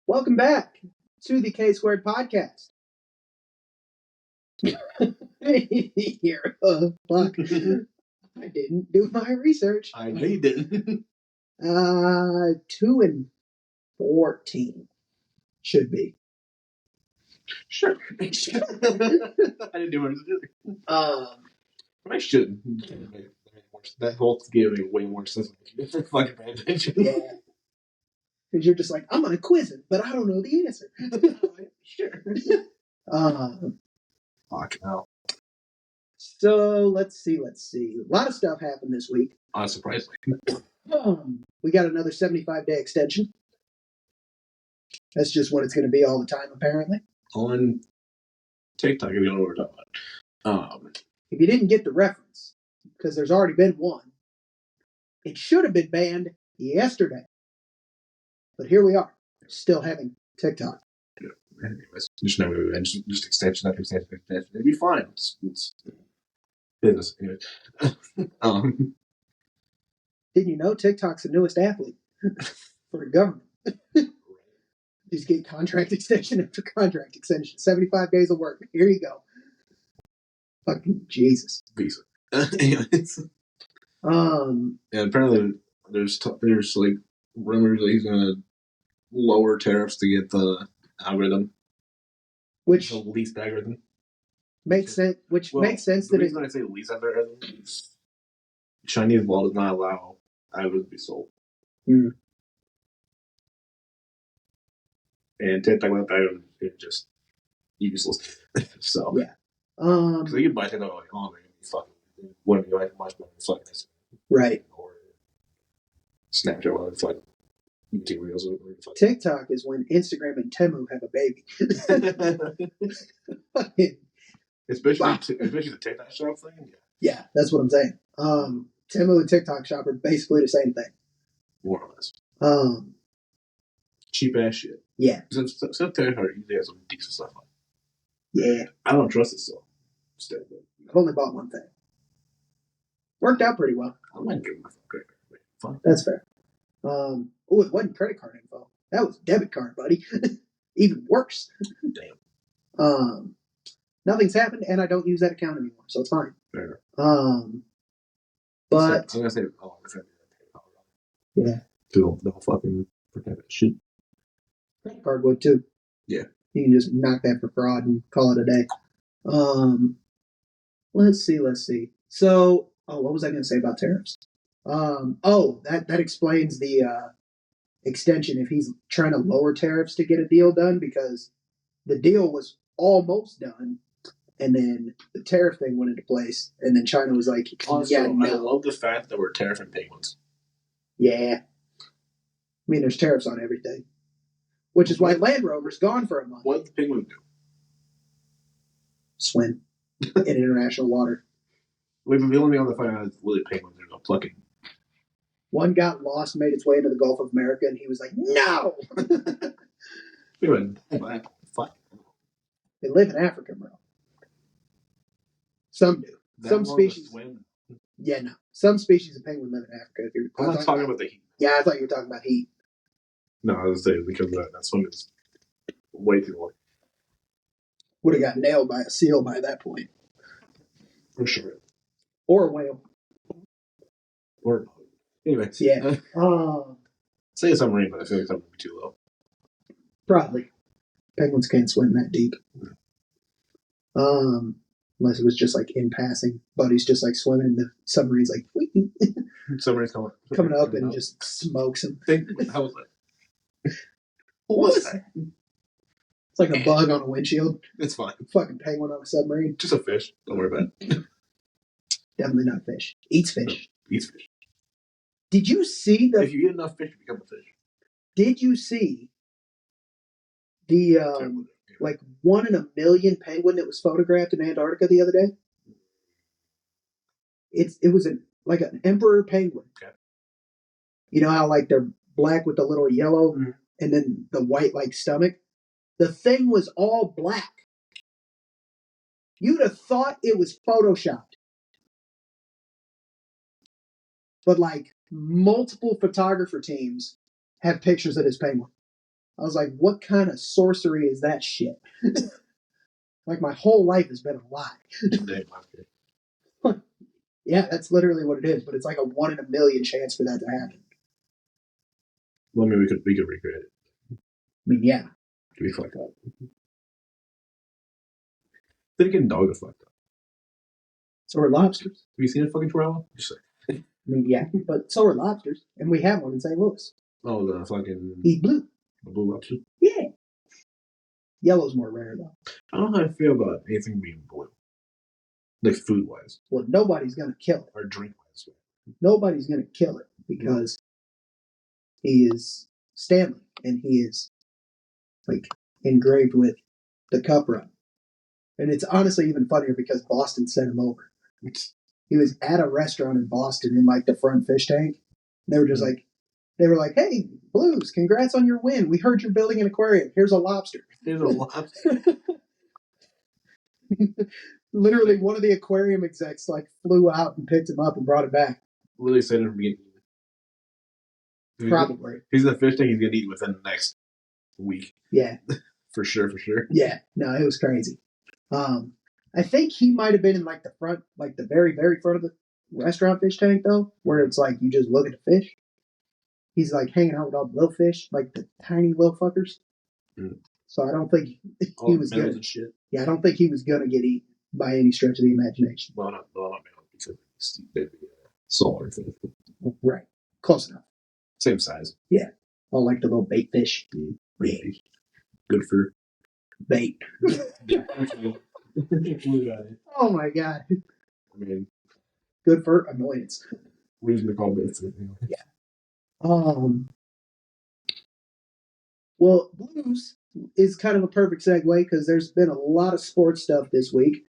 Welcome back to the K Squared podcast. Here, fuck. I didn't do my research. I know you didn't. 2-14 should be. Sure. I didn't do my research. I shouldn't. That whole game made way more sense if I fucking pay attention. Yeah. Because you're just like, I'm going to quiz it, but I don't know the answer. Sure. Fuck no. So, let's see. A lot of stuff happened this week. Unsurprisingly. We got another 75-day extension. That's just what it's going to be all the time, apparently. On TikTok, if you don't know what we're talking about. If you didn't get the reference, because there's already been one, it should have been banned yesterday. But here we are, still having TikTok. Anyways, just extension after extension. It'd be fine. It's business. Anyway. Didn't you know TikTok's the newest athlete for the government? Just get contract extension after contract extension. 75 days of work. Here you go. Fucking Jesus. Visa. Anyways. And apparently there's like rumors that he's gonna lower tariffs to get the algorithm. Which the least algorithm. Makes sense. Makes sense the reason I say least algorithm is Chinese law does not allow algorithms to be sold. Mm. And TikTok without algorithm is just useless. So yeah. Because you can buy TikTok like, oh, they're gonna be fucking wouldn't be like much better than fucking this. Right. Or Snapchat or fucking YouTube Reels or TikTok is when Instagram and Temu have a baby. especially the TikTok shop thing. Yeah, that's what I'm saying. Temu and TikTok shop are basically the same thing. More or less. Cheap ass shit. Yeah. Some TikTok usually has some decent stuff on it. Yeah. I don't trust it still. I've only bought one thing. Worked out pretty well. I might give my credit card. Fine. That's fair. It wasn't credit card info. That was debit card, buddy. Even worse. Damn. Nothing's happened, and I don't use that account anymore, so it's fine. Fair. But I'm gonna say, yeah, they'll fucking protect that shit. Credit card would too. Yeah. You can just knock that for fraud and call it a day. Let's see. So, what was I going to say about tariffs? That explains the extension if he's trying to lower tariffs to get a deal done, because the deal was almost done, and then the tariff thing went into place, and then China was like, also, I love the fact that we're tariffing penguins. Yeah. I mean, there's tariffs on everything. Which is why Land Rover's gone for a month. What did the penguins do? Swim in international water. We've been only on the fight out Willie penguins. There's no plucking. One got lost, made its way into the Gulf of America, and he was like, "No." We went, fuck. They live in Africa, bro. Some do. Some species. Yeah, no. Some species of penguin live in Africa. I'm not talking about the heat. Yeah, I thought you were talking about heat. No, I was saying because that swim is way too long. Would have got nailed by a seal by that point. For sure. Or a whale. Or anyway. Yeah. Say a submarine, but I feel like that would be too low. Probably. Penguins can't swim that deep. Unless it was just like in passing. Buddy's just like swimming and the submarine's like submarine's coming up and just smokes him. How was that? What was that? It's like a bug on a windshield. It's fine. Fucking penguin on a submarine. Just a fish. Don't worry about it. Definitely not fish. Eats fish. No, eats fish. Did you see the... If you eat enough fish, you become a fish. Did you see the, like, 1 in a million penguin that was photographed in Antarctica the other day? It was an emperor penguin. Okay. You know how, like, they're black with the little yellow and then the white, like, stomach? The thing was all black. You'd have thought it was photoshopped. But, like, multiple photographer teams have pictures of this penguin. I was like, what kind of sorcery is that shit? Like, my whole life has been a lie. Yeah, that's literally what it is, but it's like a 1 in a million chance for that to happen. Well, I mean, we could recreate it. I mean, yeah. To be fucked up. Then again, dog is fucked up. So are lobsters. Have you seen a fucking chihuahua? Just say. I mean, yeah, but so are lobsters, and we have one in St. Louis. Oh, the fucking. He's blue. The blue lobster? Yeah. Yellow's more rare, though. I don't know how I feel about anything being blue. Like food wise. Well, nobody's going to kill it. Or drink wise. Nobody's going to kill it because he is Stanley, and he is, like, engraved with the cup run. And it's honestly even funnier because Boston sent him over. He was at a restaurant in Boston in, like, the front fish tank. They were just like, hey, Blues, congrats on your win. We heard you're building an aquarium. Here's a lobster. Here's a lobster. Literally, one of the aquarium execs, like, flew out and picked him up and brought it back. Literally said him being eaten. Probably. He's in the fish tank, he's going to eat within the next week. Yeah. For sure. Yeah. No, it was crazy. I think he might have been in, like, the front, like, the very, very front of the restaurant fish tank, though, where it's like you just look at the fish. He's, like, hanging out with all the little fish, like the tiny little fuckers. Mm. So I don't think he was going to. Yeah, I don't think he was going to get eaten by any stretch of the imagination. Well, not male, because they'd be smaller things. Right. Close enough. Same size. Yeah. All like the little bait fish. Yeah. Good for bait. Oh my god. I mean, good for annoyance. Reason to call baits. Yeah. Well, Blues is kind of a perfect segue because there's been a lot of sports stuff this week.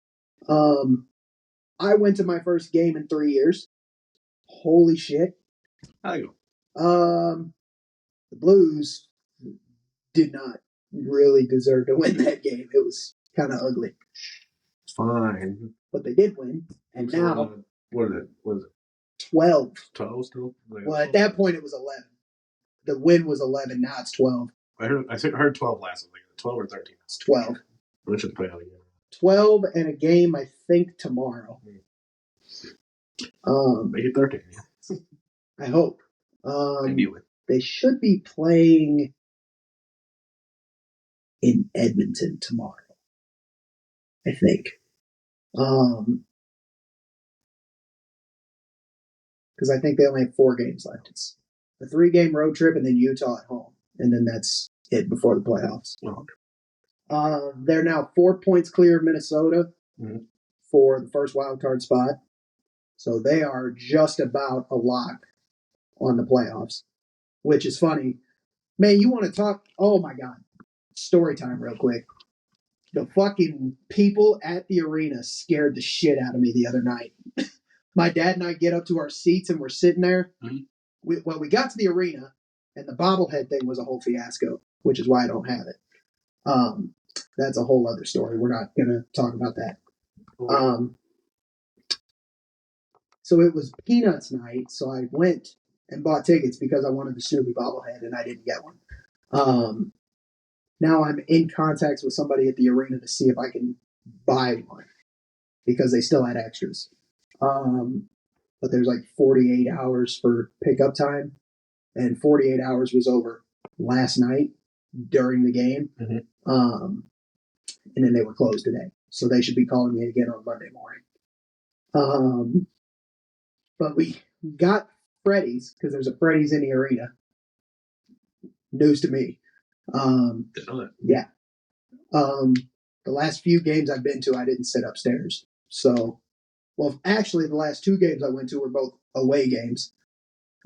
I went to my first game in 3 years. Holy shit. How'd it go? The Blues did not really deserve to win that game. It was kind of ugly. Fine. But they did win. And so now... what is it? 12. 12 still? Well, at that point it was 11. The win was 11. Now it's 12. I heard 12 last. I was like 12 or 13. It's 12. We should play out again. 12 and a game, I think, tomorrow. Make it 13. I hope. Anyway. They should be playing in Edmonton tomorrow, I think. Because I think they only have 4 games left. It's a 3-game road trip and then Utah at home. And then that's it before the playoffs. Oh. They're now 4 points clear of Minnesota for the first wild card spot. So they are just about a lock on the playoffs, which is funny. Man, you want to talk? Oh, my God. Story time real quick. The fucking people at the arena scared the shit out of me the other night. My dad and I get up to our seats and we're sitting there. Mm-hmm. We got to the arena and the bobblehead thing was a whole fiasco, which is why I don't have it. That's a whole other story. We're not going to talk about that. So it was Peanuts night, so I went and bought tickets because I wanted the Snoopy bobblehead and I didn't get one. Now I'm in contact with somebody at the arena to see if I can buy one because they still had extras. But there's like 48 hours for pickup time, and 48 hours was over last night during the game. Mm-hmm. And then they were closed today. So they should be calling me again on Monday morning. But we got Freddy's because there's a Freddy's in the arena. News to me. Didn't know that. Yeah. The last few games I've been to, I didn't sit upstairs. So, well, actually, the last 2 games I went to were both away games.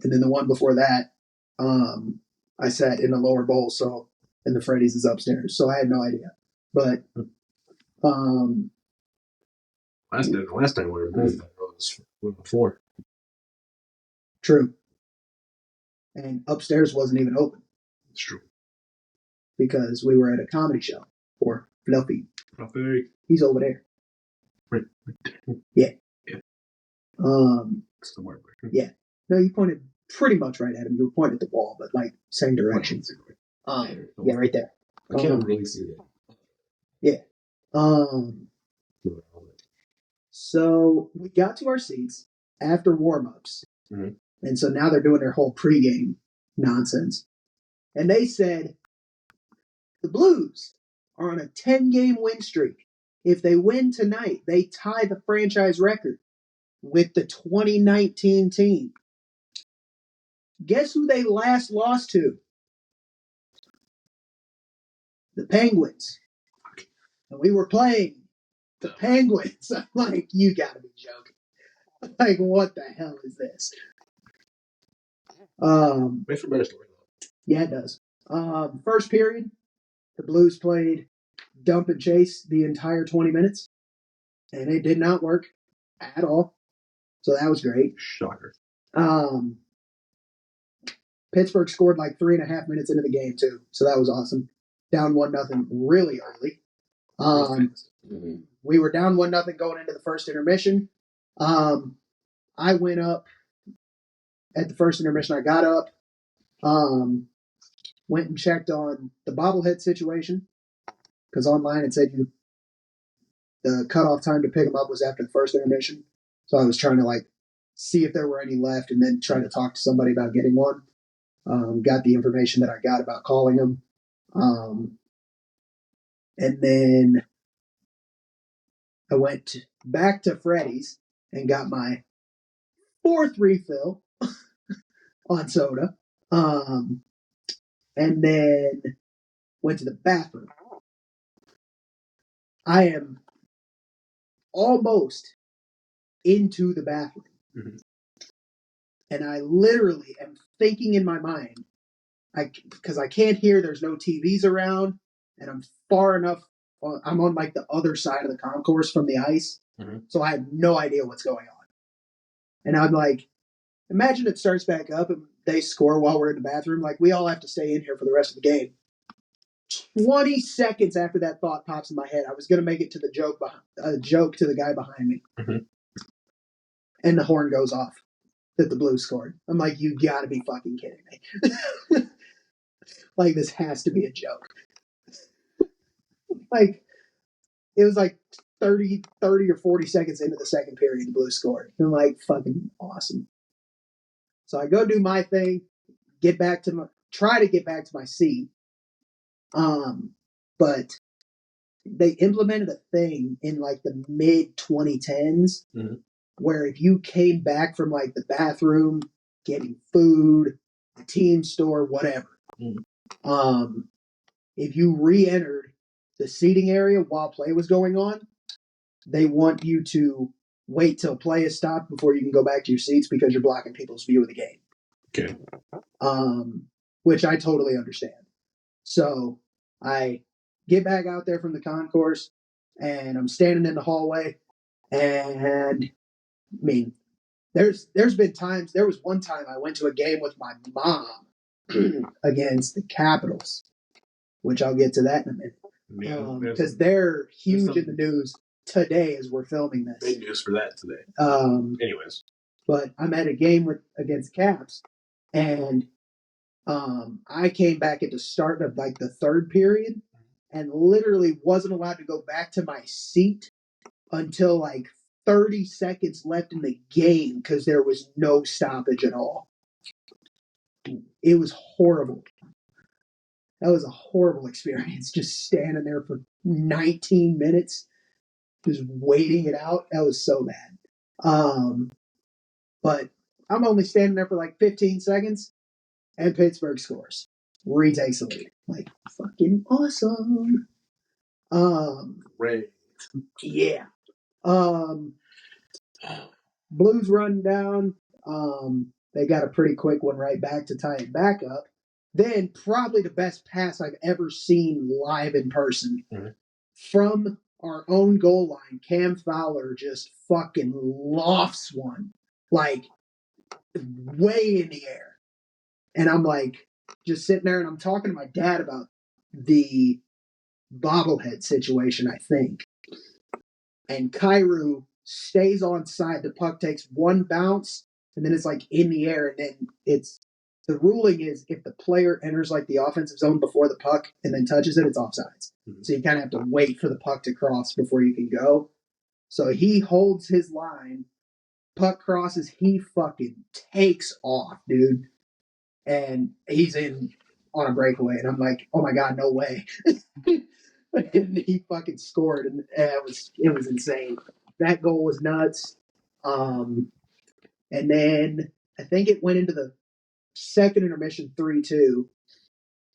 And then the one before that, I sat in the lower bowl, and the Freddy's is upstairs. So I had no idea. But, last time we were moved, that was before. True. And upstairs wasn't even open. It's true. Because we were at a comedy show for Fluffy. Fluffy. He's over there. Right. Yeah. Yeah. That's the word. Yeah. No, you pointed pretty much right at him. You were pointing at the wall, but like same direction. Yeah, right there. I can't really see that. Yeah. So we got to our seats after warm-ups. Mm-hmm. And so now they're doing their whole pregame nonsense. And they said the Blues are on a 10-game win streak. If they win tonight, they tie the franchise record with the 2019 team. Guess who they last lost to? The Penguins. And we were playing the Penguins. I'm like, you gotta be joking. Like, what the hell is this? Makes for a better story, though. Yeah, it does. First period, the Blues played dump and chase the entire 20 minutes, and it did not work at all. So that was great. Shocker. Pittsburgh scored like 3.5 minutes into the game too, so that was awesome. Down 1-0 really early. We were down 1-0 going into the first intermission. I went up at the first intermission. I got up, went and checked on the bobblehead situation because online it said the cutoff time to pick them up was after the first intermission. So I was trying to like see if there were any left and then try to talk to somebody about getting one. Got the information that I got about calling them. And then I went back to Freddy's and got my fourth refill on soda. And then went to the bathroom. I am almost into the bathroom. Mm-hmm. And I literally am thinking in my mind, because I can't hear, there's no TVs around, and I'm far enough, I'm on like the other side of the concourse from the ice, so I have no idea what's going on. And I'm like, imagine it starts back up and they score while we're in the bathroom. Like, we all have to stay in here for the rest of the game. 20 seconds after that thought pops in my head, I was going to make it to the joke to the guy behind me. Mm-hmm. And the horn goes off that the Blues scored. I'm like, you gotta be fucking kidding me. Like, this has to be a joke. Like, it was like 30 or 40 seconds into the second period, the Blues scored. I'm like, fucking awesome. So I go do my thing, try to get back to my seat. But they implemented a thing in like the mid 2010s where if you came back from like the bathroom, getting food, the team store, whatever, if you re-entered the seating area while play was going on, they want you to wait till play is stopped before you can go back to your seats because you're blocking people's view of the game. Okay. Which I totally understand. So I get back out there from the concourse and I'm standing in the hallway, and I mean, there's been times. There was one time I went to a game with my mom against the Capitals, which I'll get to that in a minute. Because they're huge in the news today as we're filming this. Big news for that today. Anyways. But I'm at a game against Caps, and I came back at the start of like the third period and literally wasn't allowed to go back to my seat until like 30 seconds left in the game because there was no stoppage at all. It was horrible. That was a horrible experience, just standing there for 19 minutes, just waiting it out. That was so bad. But I'm only standing there for like 15 seconds, and Pittsburgh scores. Retakes the lead. Like, fucking awesome. Great. Yeah. Blues run down. They got a pretty quick one right back to tie it back up. Then probably the best pass I've ever seen live in person. From our own goal line, Cam Fowler just fucking lofts one. Like, way in the air. And I'm like, just sitting there and I'm talking to my dad about the bobblehead situation, I think. And Kairu stays on side. The puck takes one bounce, and then it's like in the air, and then it's the ruling is if the player enters like the offensive zone before the puck and then touches it, it's offsides. Mm-hmm. So you kind of have to wait for the puck to cross before you can go. So he holds his line, puck crosses, he fucking takes off, dude. And he's in on a breakaway, and I'm like, oh my god, no way. And he fucking scored, and it was insane. That goal was nuts. And then I think it went into the second intermission 3-2.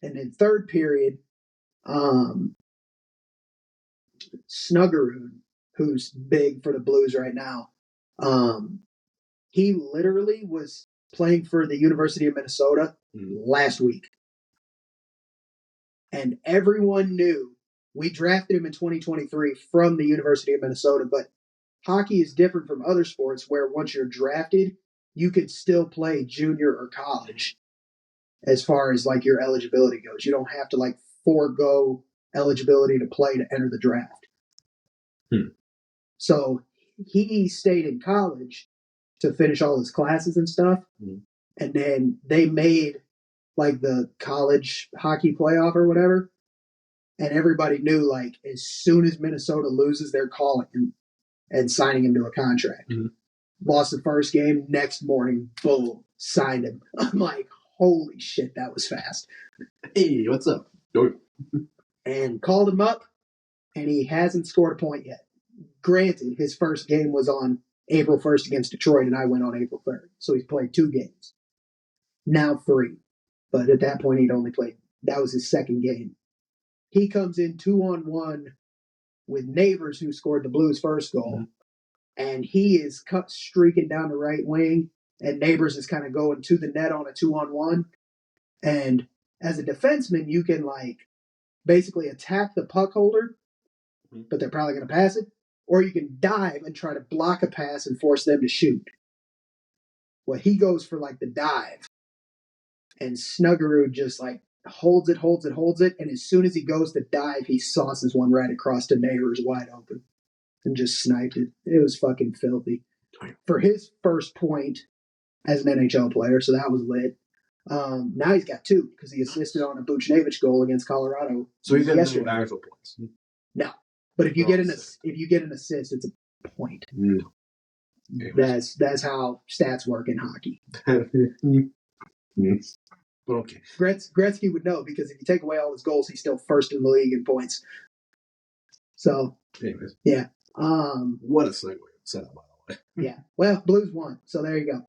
And then third period, Snuggerud, who's big for the Blues right now, he literally was playing for the University of Minnesota last week. And everyone knew we drafted him in 2023 from the University of Minnesota, but hockey is different from other sports where once you're drafted, you could still play junior or college as far as like your eligibility goes. You don't have to like forego eligibility to play to enter the draft. So he stayed in college to finish all his classes and stuff. And then they made like the college hockey playoff or whatever. And everybody knew like as soon as Minnesota loses, they're calling him and signing him to a contract. Lost the first game, next morning, boom, signed him. I'm like, holy shit, that was fast. Hey, what's up? And called him up, and he hasn't scored a point yet. Granted, his first game was on April 1st against Detroit, and I went on April 3rd. So he's played 2 games. Now 3. But at that point, he'd only played, that was his second game. He comes in 2-on-1 with Neighbors, who scored the Blues' first goal. And he is streaking down the right wing, and Neighbors is kind of going to the net on a 2-on-1. And as a defenseman, you can like basically attack the puck holder, but they're probably going to pass it, or you can dive and try to block a pass and force them to shoot. Well, he goes for like the dive, and Snuggerud just like holds it, and as soon as he goes to dive, he sauces one right across to Neighbors wide open. And just sniped it. It was fucking filthy. For his first point as an NHL player, so that was lit. Now he's got 2 because he assisted on a Buchnevich goal against Colorado. So he's in the actual points. No, but if you get an assist, it's a point. That's how stats work in hockey. But okay, Gretzky would know because if you take away all his goals, he's still first in the league in points. So, anyways, yeah. What a segue setup, by the way. Yeah. Well, Blues won, so there you go.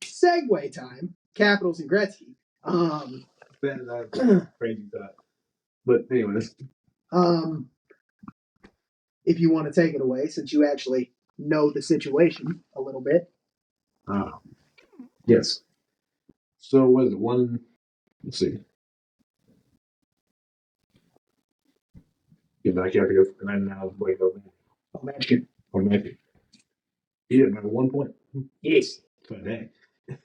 Segue time. Capitals and Gretzky. That's crazy thought. But anyways. If you want to take it away, since you actually know the situation a little bit. Yes. So what is it? Let's see. Yeah, back here, and then now wait over. Ovechkin. He did by 1 point. Yes. Today.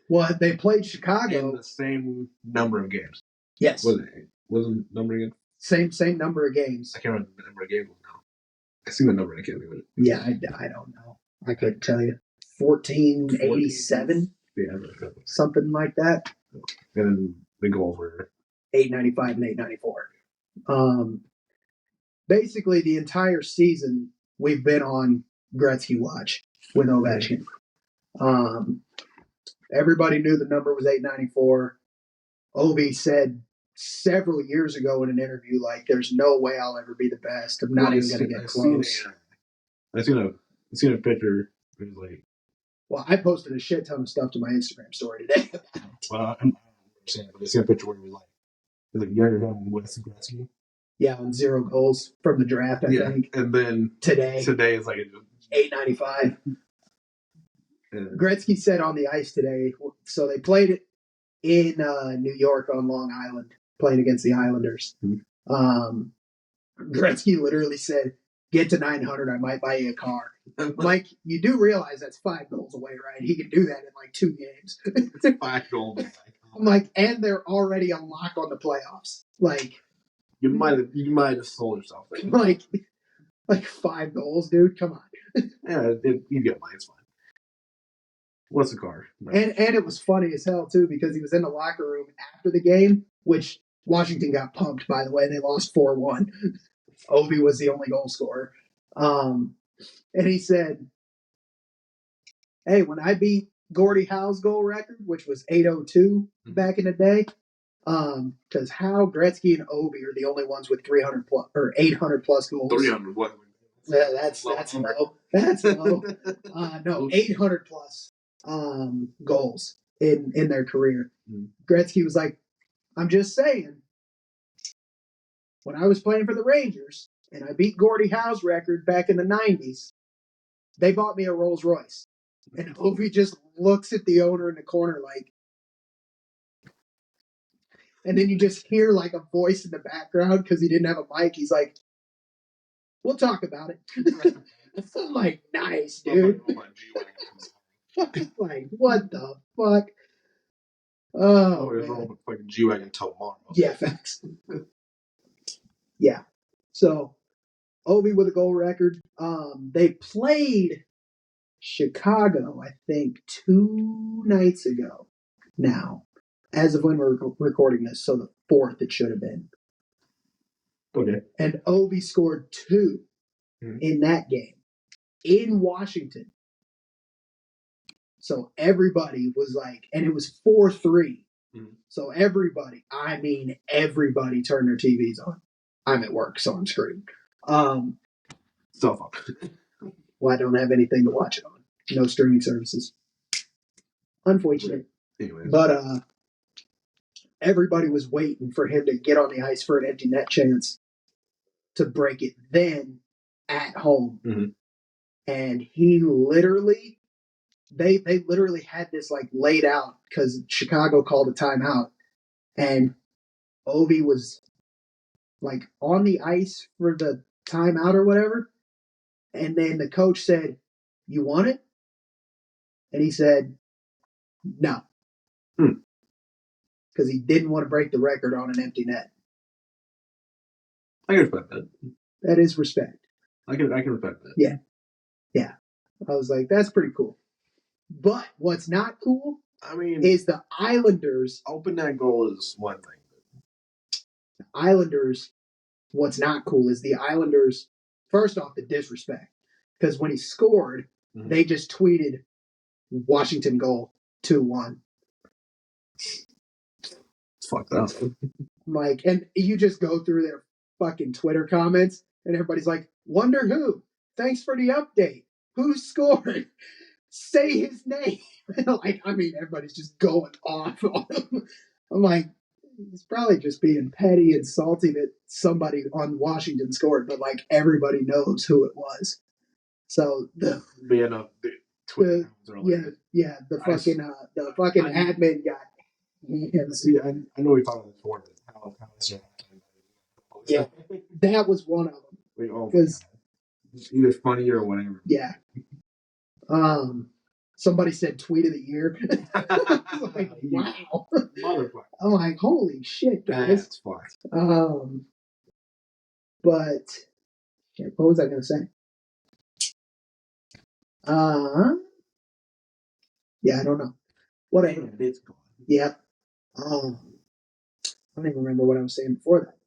Well, they played Chicago. In the same number of games. Yes. Was the number again? Same number of games. I can't remember the number of games now. I see the number and I can't think of it. Yeah, I don't know. I couldn't tell you. 1487? Yeah. Something like that. And then the goals were 895 and 894. Basically, the entire season, we've been on Gretzky watch with Ovechkin. Everybody knew the number was 894. Ovi said several years ago in an interview, like, there's no way I'll ever be the best. I'm not even going to get close. I seen a picture. It was like, well, I posted a shit ton of stuff to my Instagram story today. Well, I'm saying, but I seen a picture where it was like younger him with Gretzky. Yeah, on 0 goals from the draft, I think. And then today is like 895. Gretzky said on the ice today, so they played it in New York on Long Island, playing against the Islanders. Gretzky literally said, get to 900, I might buy you a car. Like, you do realize that's 5 goals away, right? He can do that in like 2 games. It's 5 goals. I'm like, and they're already a lock on the playoffs. Like, you might have sold yourself there. Like 5 goals, dude. Come on. Yeah, you get mine. It's fine. What's the car? Right. And it was funny as hell too because he was in the locker room after the game, which Washington got pumped. By the way, they lost 4-1. Ovi was the only goal scorer, and he said, "Hey, when I beat Gordie Howe's goal record, which was 802 back in the day, because Howe, Gretzky, and Ovi are the only ones with 300 plus or 800 plus goals. 300 what? Yeah, that's low. That's low. No, 800 plus goals in their career. Gretzky was like, I'm just saying, when I was playing for the Rangers and I beat Gordie Howe's record back in the 90s, they bought me a Rolls Royce. And Ovi just looks at the owner in the corner like, and then you just hear like a voice in the background because he didn't have a mic. He's like, we'll talk about it. I'm like, nice, dude. Like, what the fuck? Oh, we're rolling with fucking G-Wagon tomorrow. Yeah, facts. Yeah. So, Ovi with a goal record. They played Chicago, I think, 2 nights ago now, as of when we're recording this. So the 4th it should have been. Okay. And Ovi scored 2 in that game in Washington. So everybody was like, and it was 4-3. So everybody, I mean everybody, turned their TVs on. I'm at work, so I'm screwed. Cell phone. Well, I don't have anything to watch it on. No streaming services. Unfortunate. Anyways. But everybody was waiting for him to get on the ice for an empty net chance to break it then at home. And he literally, they literally had this like laid out because Chicago called a timeout. And Ovi was like on the ice for the timeout or whatever. And then the coach said, "You want it?" And he said, "No." Because he didn't want to break the record on an empty net. I can respect that. That is respect. I can respect that. Yeah. Yeah. I was like, that's pretty cool. But what's not cool, is the Islanders. Open that goal is one thing. The Islanders, what's not cool is the Islanders, first off, the disrespect. Because when he scored, they just tweeted Washington goal 2-1. It's fucked up. Like, and you just go through their fucking Twitter comments, and everybody's like, wonder who? Thanks for the update. Who scored? Say his name. Like, I mean, everybody's just going off on him. I'm like, he's probably just being petty and salty that somebody on Washington scored, but like everybody knows who it was. So the the fucking admin guy. See, I know we talked about before, but how is it? Yeah, that was one of them. Because either funny or whatever. Yeah. Somebody said tweet of the year. Like, wow. Motherfucker. I'm like, holy shit, guys. That's fine. But shit, what was I gonna say? Yeah, I don't know. Whatever. It's gone. Yeah. I don't even remember what I was saying before that.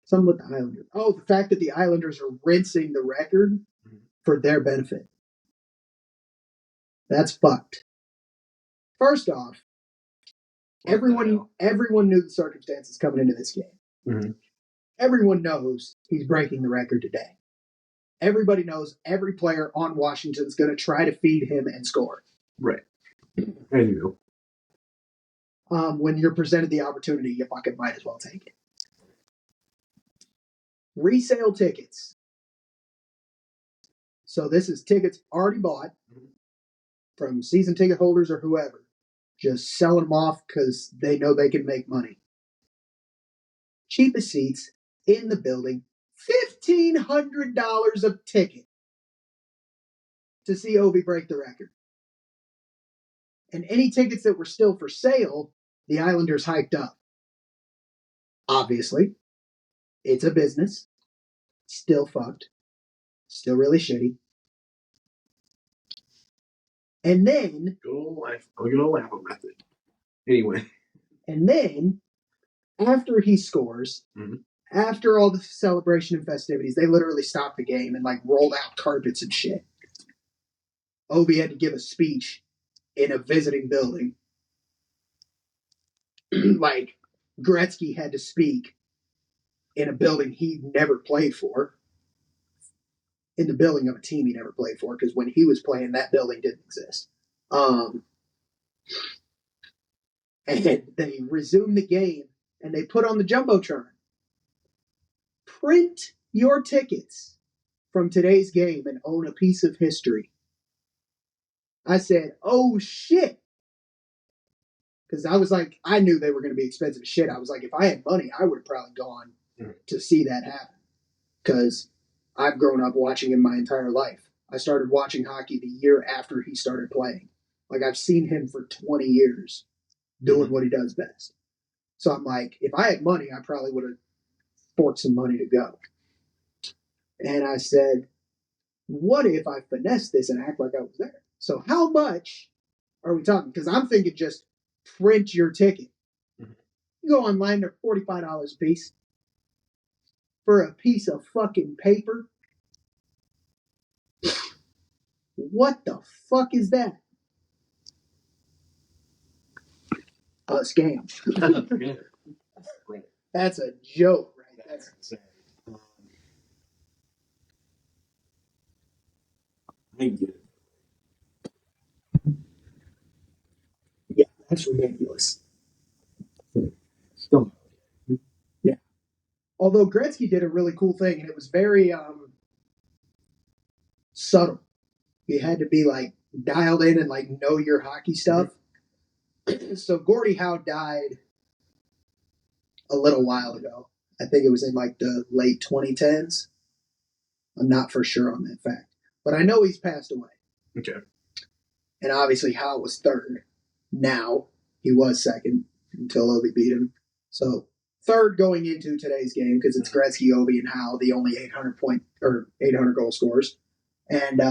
Something with the Islanders. Oh, the fact that the Islanders are rinsing the record for their benefit. That's fucked. First off, everyone knew the circumstances coming into this game. Everyone knows he's breaking the record today. Everybody knows every player on Washington is going to try to feed him and score. Right. And you. When you're presented the opportunity, you fucking might as well take it. Resale tickets. So this is tickets already bought from season ticket holders or whoever. Just selling them off because they know they can make money. Cheapest seats in the building. $1,500 a ticket to see Ovi break the record. And any tickets that were still for sale, the Islanders hiked up. Obviously, it's a business. Still fucked. Still really shitty. And then good old life. Good old life method. Anyway. And then after he scores, after all the celebration and festivities, they literally stopped the game and like rolled out carpets and shit. Ovi had to give a speech in a visiting building. Like Gretzky had to speak in a building he never played for. In the building of a team he never played for, because when he was playing, that building didn't exist. And they resumed the game and they put on the Jumbotron. Print your tickets from today's game and own a piece of history. I said, oh shit. Because I was like, I knew they were going to be expensive as shit. I was like, if I had money, I would have probably gone to see that happen. Because I've grown up watching him my entire life. I started watching hockey the year after he started playing. Like, I've seen him for 20 years doing what he does best. So I'm like, if I had money, I probably would have forked some money to go. And I said, what if I finesse this and act like I was there? So how much are we talking? Because I'm thinking just print your ticket. You go online, they're $45 a piece for a piece of fucking paper. What the fuck is that? A scam. Right. That's a joke, right? That's insane. I get it. Yeah, that's ridiculous. Still. Yeah. Although Gretzky did a really cool thing, and it was very subtle. You had to be like dialed in and like know your hockey stuff. So Gordie Howe died a little while ago. I think it was in like the late 2010s. I'm not for sure on that fact, but I know he's passed away. Okay. And obviously Howe was third. Now he was second until Ovi beat him. So third going into today's game, because it's Gretzky, Ovi, and Howe, the only 800 goal scorers. And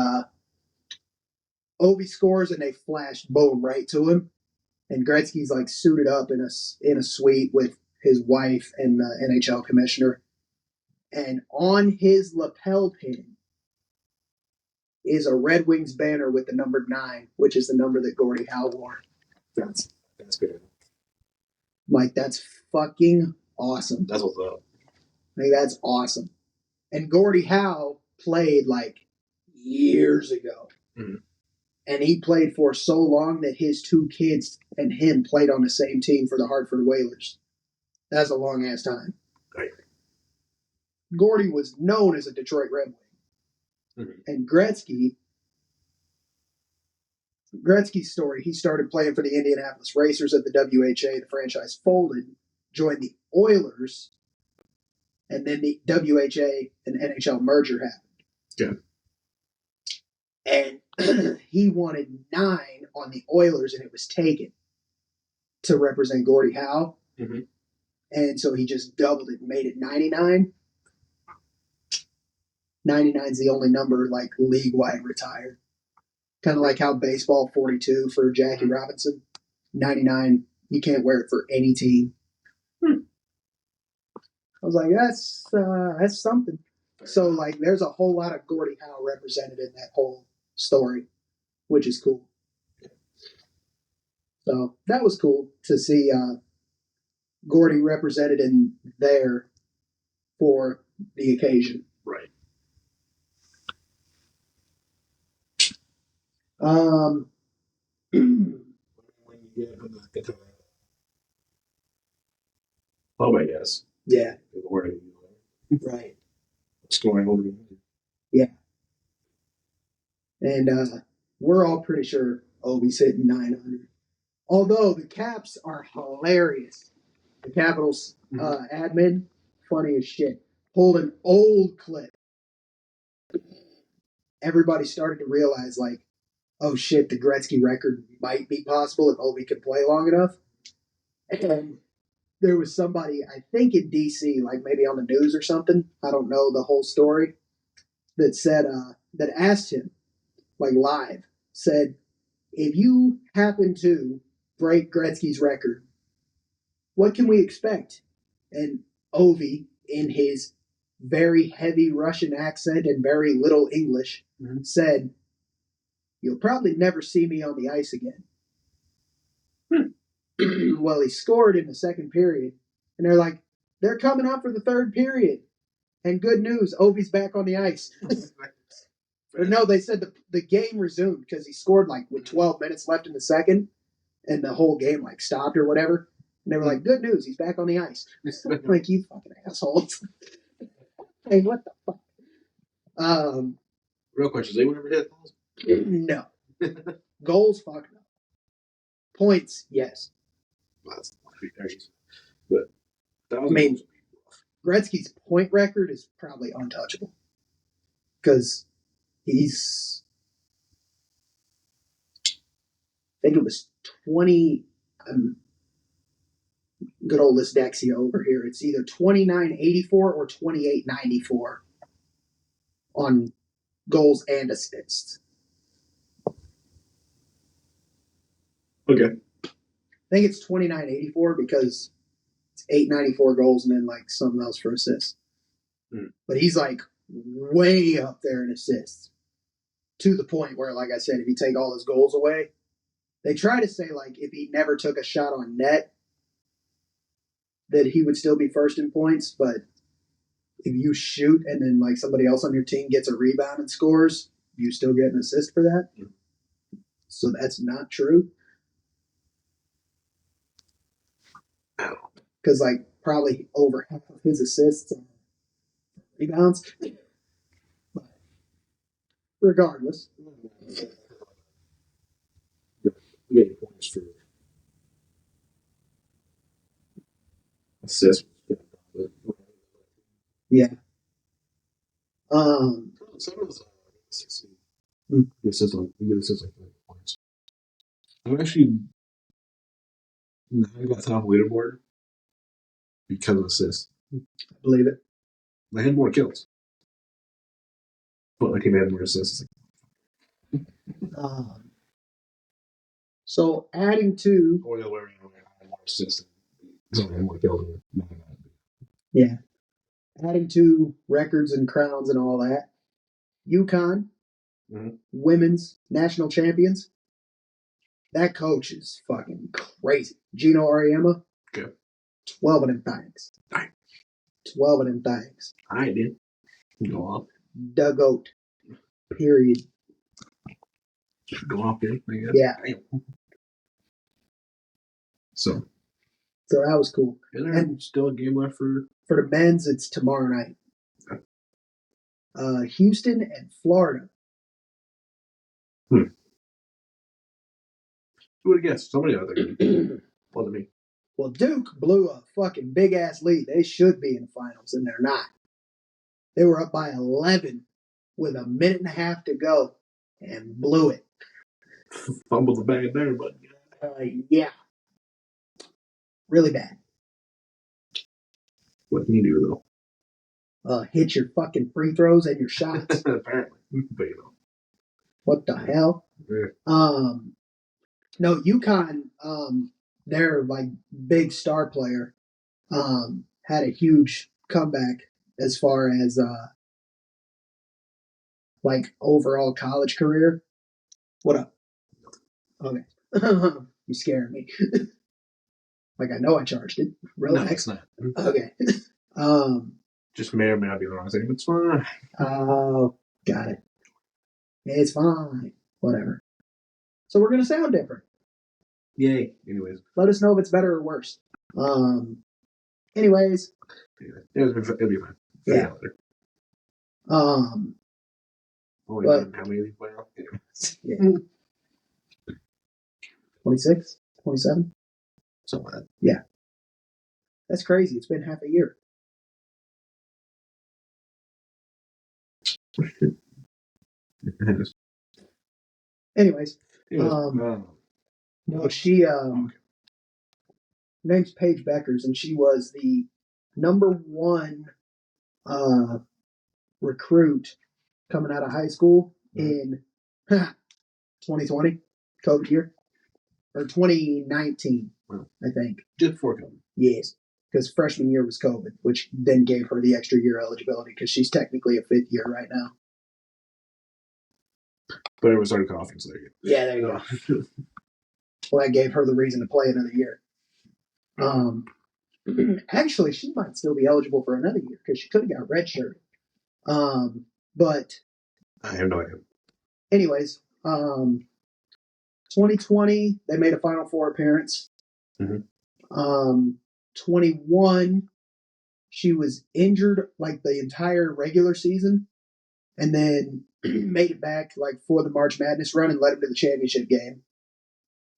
Ovi scores and they flash boom right to him. And Gretzky's like suited up in a suite with his wife and the NHL commissioner. And on his lapel pin is a Red Wings banner with the number 9, which is the number that Gordie Howe wore. That's good. Like, that's fucking awesome. That's what's up. Like, that's awesome. And Gordie Howe played like years ago. And he played for so long that his 2 kids and him played on the same team for the Hartford Whalers. That's a long ass time. Right. Gordie was known as a Detroit Red Wing. And Gretzky's story, he started playing for the Indianapolis Racers at the WHA. The franchise folded, joined the Oilers, and then the WHA and NHL merger happened. Yeah. And he wanted 9 on the Oilers, and it was taken to represent Gordie Howe. And so he just doubled it and made it 99. 99 is the only number like league-wide retired. Kind of like how baseball 42 for Jackie Robinson. 99, you can't wear it for any team. I was like, that's something. So like, there's a whole lot of Gordie Howe represented in that whole story, which is cool. So that was cool to see Gordie represented in there for the occasion. Right. When you get up in the guitar. Oh, I guess. Yeah. Right. Scoring over. Yeah. And we're all pretty sure Ovi's hitting 900. Although the Caps are hilarious. The Capitals admin, funny as shit. Pulled an old clip. Everybody started to realize, like, oh shit, the Gretzky record might be possible if Ovi could play long enough. And there was somebody, I think in DC, like maybe on the news or something, I don't know the whole story, that said, that asked him, like live, said, if you happen to break Gretzky's record, what can we expect? And Ovi, in his very heavy Russian accent and very little English, said, "You'll probably never see me on the ice again." Well, he scored in the second period, and they're like, "They're coming out for the third period." And good news, Ovi's back on the ice. Or no, they said the game resumed because he scored like with 12 minutes left in the second, and the whole game like stopped or whatever. And they were like, "Good news, he's back on the ice." Like, you fucking assholes. Hey, what the fuck? Real question: does anyone ever hit goals? No. Goals, fuck no. Points, yes. Well, that's but that was. I mean, Gretzky's point record is probably untouchable because he's. I think it was 20. Good old Lisdexia over here. It's either 2984 or 2894 on goals and assists. Okay. I think it's 2984 because it's 894 goals and then like something else for assists. But he's like way up there in assists to the point where, like I said, if you take all his goals away, they try to say like if he never took a shot on net, that he would still be first in points. But if you shoot and then like somebody else on your team gets a rebound and scores, you still get an assist for that. So that's not true. Because like probably over half of his assists are rebounds. But regardless. You get points for assists. Yeah. Some of those assists. Assists like points. I'm actually not got top leaderboard because of assists. I believe it. I had more kills, but my team had more assists. So adding to Or the other way around, I had more assists. So I had more kills. Yeah. Adding to records and crowns and all that. UConn, women's national champions. That coach is fucking crazy. Gino Auriemma. Okay. 12 of them things. 12 of them things. I did. Go off. Dug out. Period. Go off, dude. Yeah. So that was cool. Is there and still a game left for the men's? It's tomorrow night. Okay. Houston and Florida. Who would have guessed? Somebody out there. Wasn't me. Well, Duke blew a fucking big ass lead. They should be in the finals, and they're not. They were up by 11 with a minute and a half to go and blew it. Fumbled the bag there, but yeah. Really bad. What can you do though? Hit your fucking free throws and your shots. Apparently, but What the hell? Yeah. No, UConn. Their like big star player, had a huge comeback as far as like overall college career. What up? Okay, you scaring me. Like I know I charged it. Relax. No, it's not. Okay. Just may or may not be the wrong thing. It's fine. Oh, got it. It's fine. Whatever. So we're gonna sound different. Yay. Anyways. Let us know if it's better or worse. Anyways. It'll be fine. Yeah. But, how many of these playoffs? Yeah. 26? 27? Something like that. Yeah. That's crazy. It's been half a year. Anyways. No, she name's Paige Beckers, and she was the number one recruit coming out of high school in 2020. COVID year. Or 2019, I think. Just before COVID. Yes. Because freshman year was COVID, which then gave her the extra year eligibility because she's technically a fifth year right now. But it was started conference there. Yeah, there you go. Well, that gave her the reason to play another year. Actually, she might still be eligible for another year because she could have got redshirted. But I have no idea. Anyways, 2020 they made a Final Four appearance. 21 she was injured like the entire regular season, and then made it back like for the March Madness run and led them to the championship game.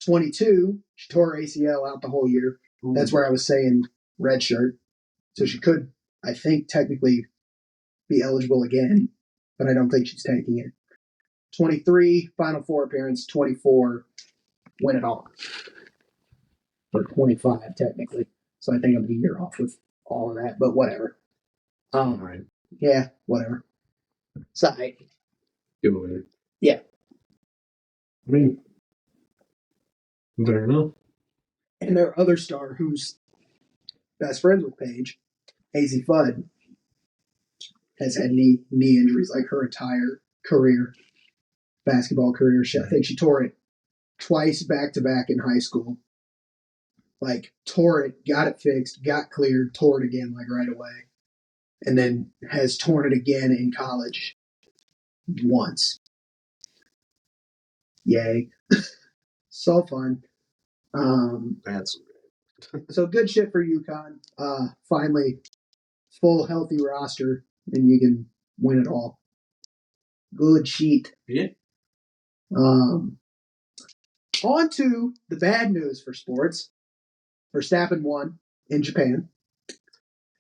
22 she tore her ACL out the whole year. Ooh. That's where I was saying redshirt. So she could, I think, technically be eligible again, but I don't think she's taking it. 23, Final Four appearance. 24, win it all. Or 25, technically. So I think I'm a year off with all of that, but whatever. Right. Yeah, whatever. Sorry. Give away. Yeah. I mean, fair enough. And their other star, who's best friends with Paige, AZ Fudd, has had knee injuries like her entire career, basketball career. I think she tore it twice back to back in high school. Like, tore it, got it fixed, got cleared, tore it again like right away. And then has torn it again in college once. Yay. So fun. That's so good shit for UConn. Finally, full healthy roster, and you can win it all. Good sheet. Yeah. On to the bad news for sports. Verstappen won in Japan.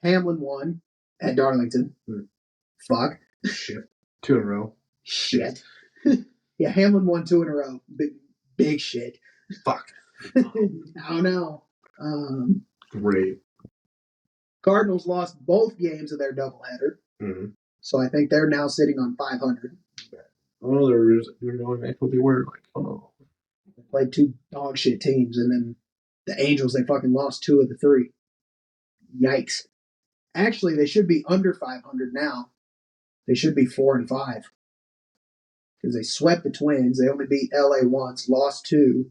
Hamlin won at Darlington. Fuck. Shit. 2 in a row. Shit. Yeah, Hamlin won 2 in a row. Big shit. Fuck. I don't know. Great. Cardinals lost both games of their doubleheader. Mm-hmm. So I think they're now sitting on 500. Oh, they're going back what they were. Like, oh. They played 2 dog shit teams, and then the Angels, they fucking lost 2 of the 3. Yikes. Actually, they should be under 500 now. They should be 4-5. Because they swept the Twins. They only beat LA once, lost 2.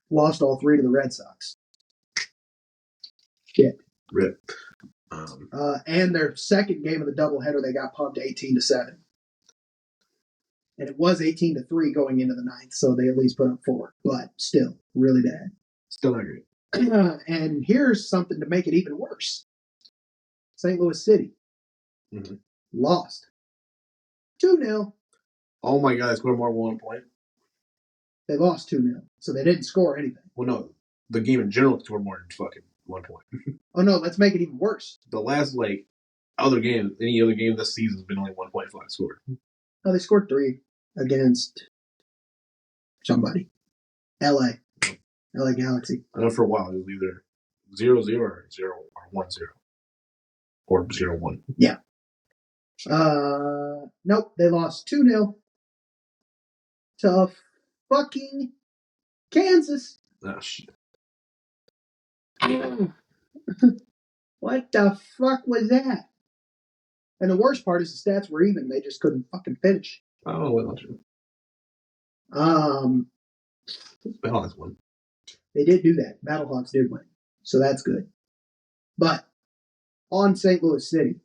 Lost all 3 to the Red Sox. Shit. Rip. And their second game of the doubleheader, they got pumped 18-7. And it was 18-3 going into the ninth, so they at least put up 4. But still, really bad. Still not great. And here's something to make it even worse. St. Louis City lost 2-0. Oh my God, they scored more than 1 point. They lost 2-0, so they didn't score anything. Well, no, the game in general scored more than fucking 1 point. Oh no, let's make it even worse. The last other game, any other game this season has been only 1 point flat scored. Oh, they scored 3 against somebody. LA Galaxy. I know for a while it was either 0-0 or 0 or 1-0 or 0-1. Yeah. Nope, they lost 2-0 to fucking Kansas. Oh shit. What the fuck was that? And the worst part is the stats were even. They just couldn't fucking finish. Oh, well, not true. Battlehawks won. They did do that. Battlehawks did win. So that's good. But on St. Louis City,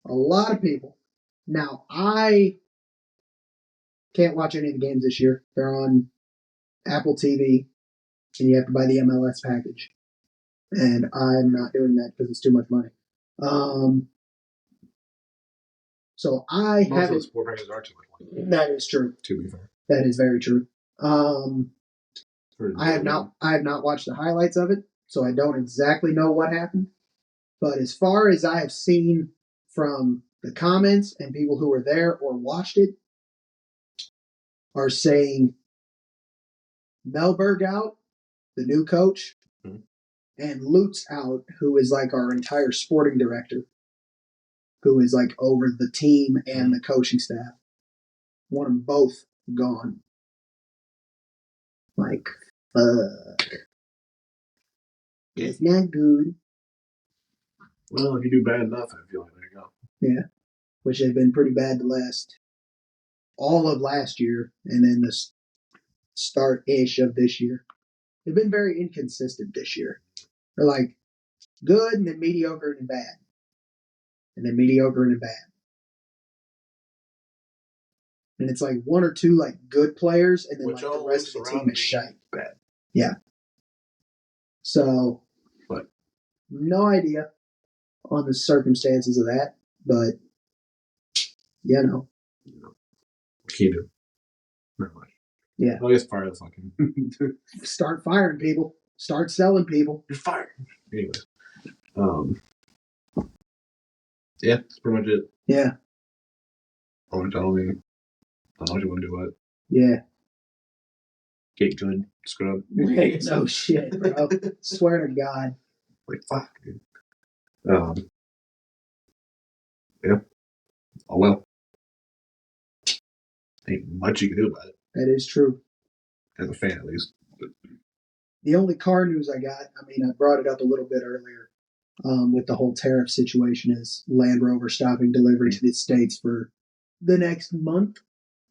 a lot of people. Now, I can't watch any of the games this year. They're on Apple TV, and you have to buy the MLS package. And I'm not doing that because it's too much money. So I haven't. Most of those sport packages are too much money. That is true. To be fair, that is very true. I have not watched the highlights of it, so I don't exactly know what happened. But as far as I have seen from the comments and people who were there or watched it, are saying Melberg out, the new coach, and Lutz out, who is like our entire sporting director, who is like over the team and the coaching staff. Want them both gone. Like, it's not good. Well, if you do bad enough, I feel like there you go. Yeah, which they've been pretty bad the last all of last year, and then the start-ish of this year. They've been very inconsistent this year. They're like good and then mediocre and then bad, and then mediocre and then bad. And it's like one or two like good players, and then Which like the rest of the team around is shite. bad. Yeah. So, But no idea on the circumstances of that, but you know, what can you do? Not much. yeah. Well, I guess fire the fucking. Start firing people. Start selling people. You're fired. Anyways, yeah, that's pretty much it. Yeah. I don't know what you want to do. What? Yeah. Get good, scrub. No shit, bro. Swear to God. Like fuck, dude. Yeah. Oh well. Ain't much you can do about it. That is true. As a fan, at least. The only car news I got, I mean, I brought it up a little bit earlier with the whole tariff situation, is Land Rover stopping delivery to the States for the next month.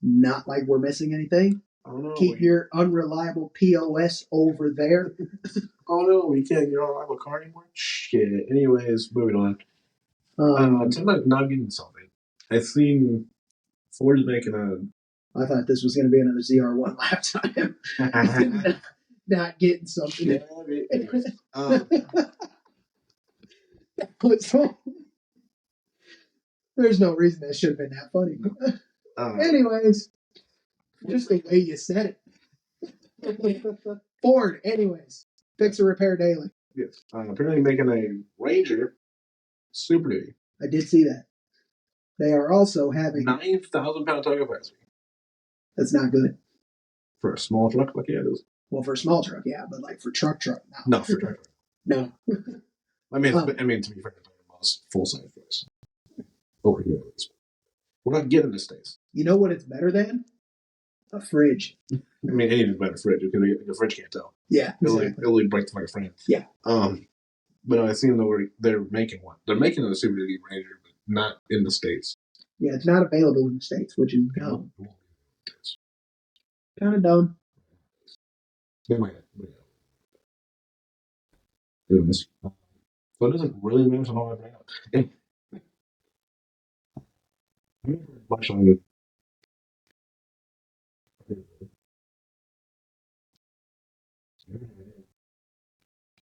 Not like we're missing anything. Oh no. Keep your unreliable POS over there. Oh no, we can't. You don't have a car anymore? Shit. Anyways, moving on. Talking about not getting something. I've seen Ford's making a. I thought this was going to be another ZR1 lap time. Not getting something. Yeah, anyways, there's no reason that should have been that funny. Anyways, just the way you said it. Ford, anyways. Fix or repair daily. Yes. Apparently making a Ranger Super Duty. I did see that. They are also having 9,000 pound towing capacity. That's not good. For a small truck, like yeah, it is. Well, for a small truck, yeah, but like for truck, no. No, for truck. No. I mean, to be fair, it's full size trucks. Over here, at least. We're not getting the States. You know what it's better than? A fridge. I mean, anything's better fridge because the fridge can't tell. Yeah, exactly. It'll break the fucking frame. Yeah. But I've seen they're making one. They're making a Super Duty Ranger, but not in the States. Yeah, it's not available in the States, which is dumb. Kind of dumb. They might. Anyways, so it doesn't really matter how I bring up. Much on it.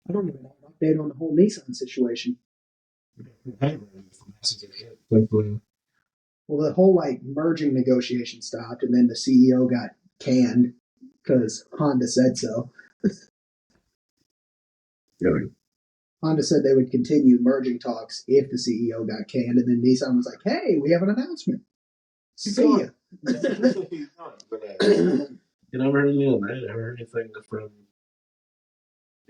I don't even have an update on the whole Nissan situation. Well, the whole like merging negotiation stopped, and then the CEO got canned because Honda said so. Yeah. Honda said they would continue merging talks if the CEO got canned, and then Nissan was like, "Hey, we have an announcement. See ya." He's not, but you never heard anything on that. Never heard anything from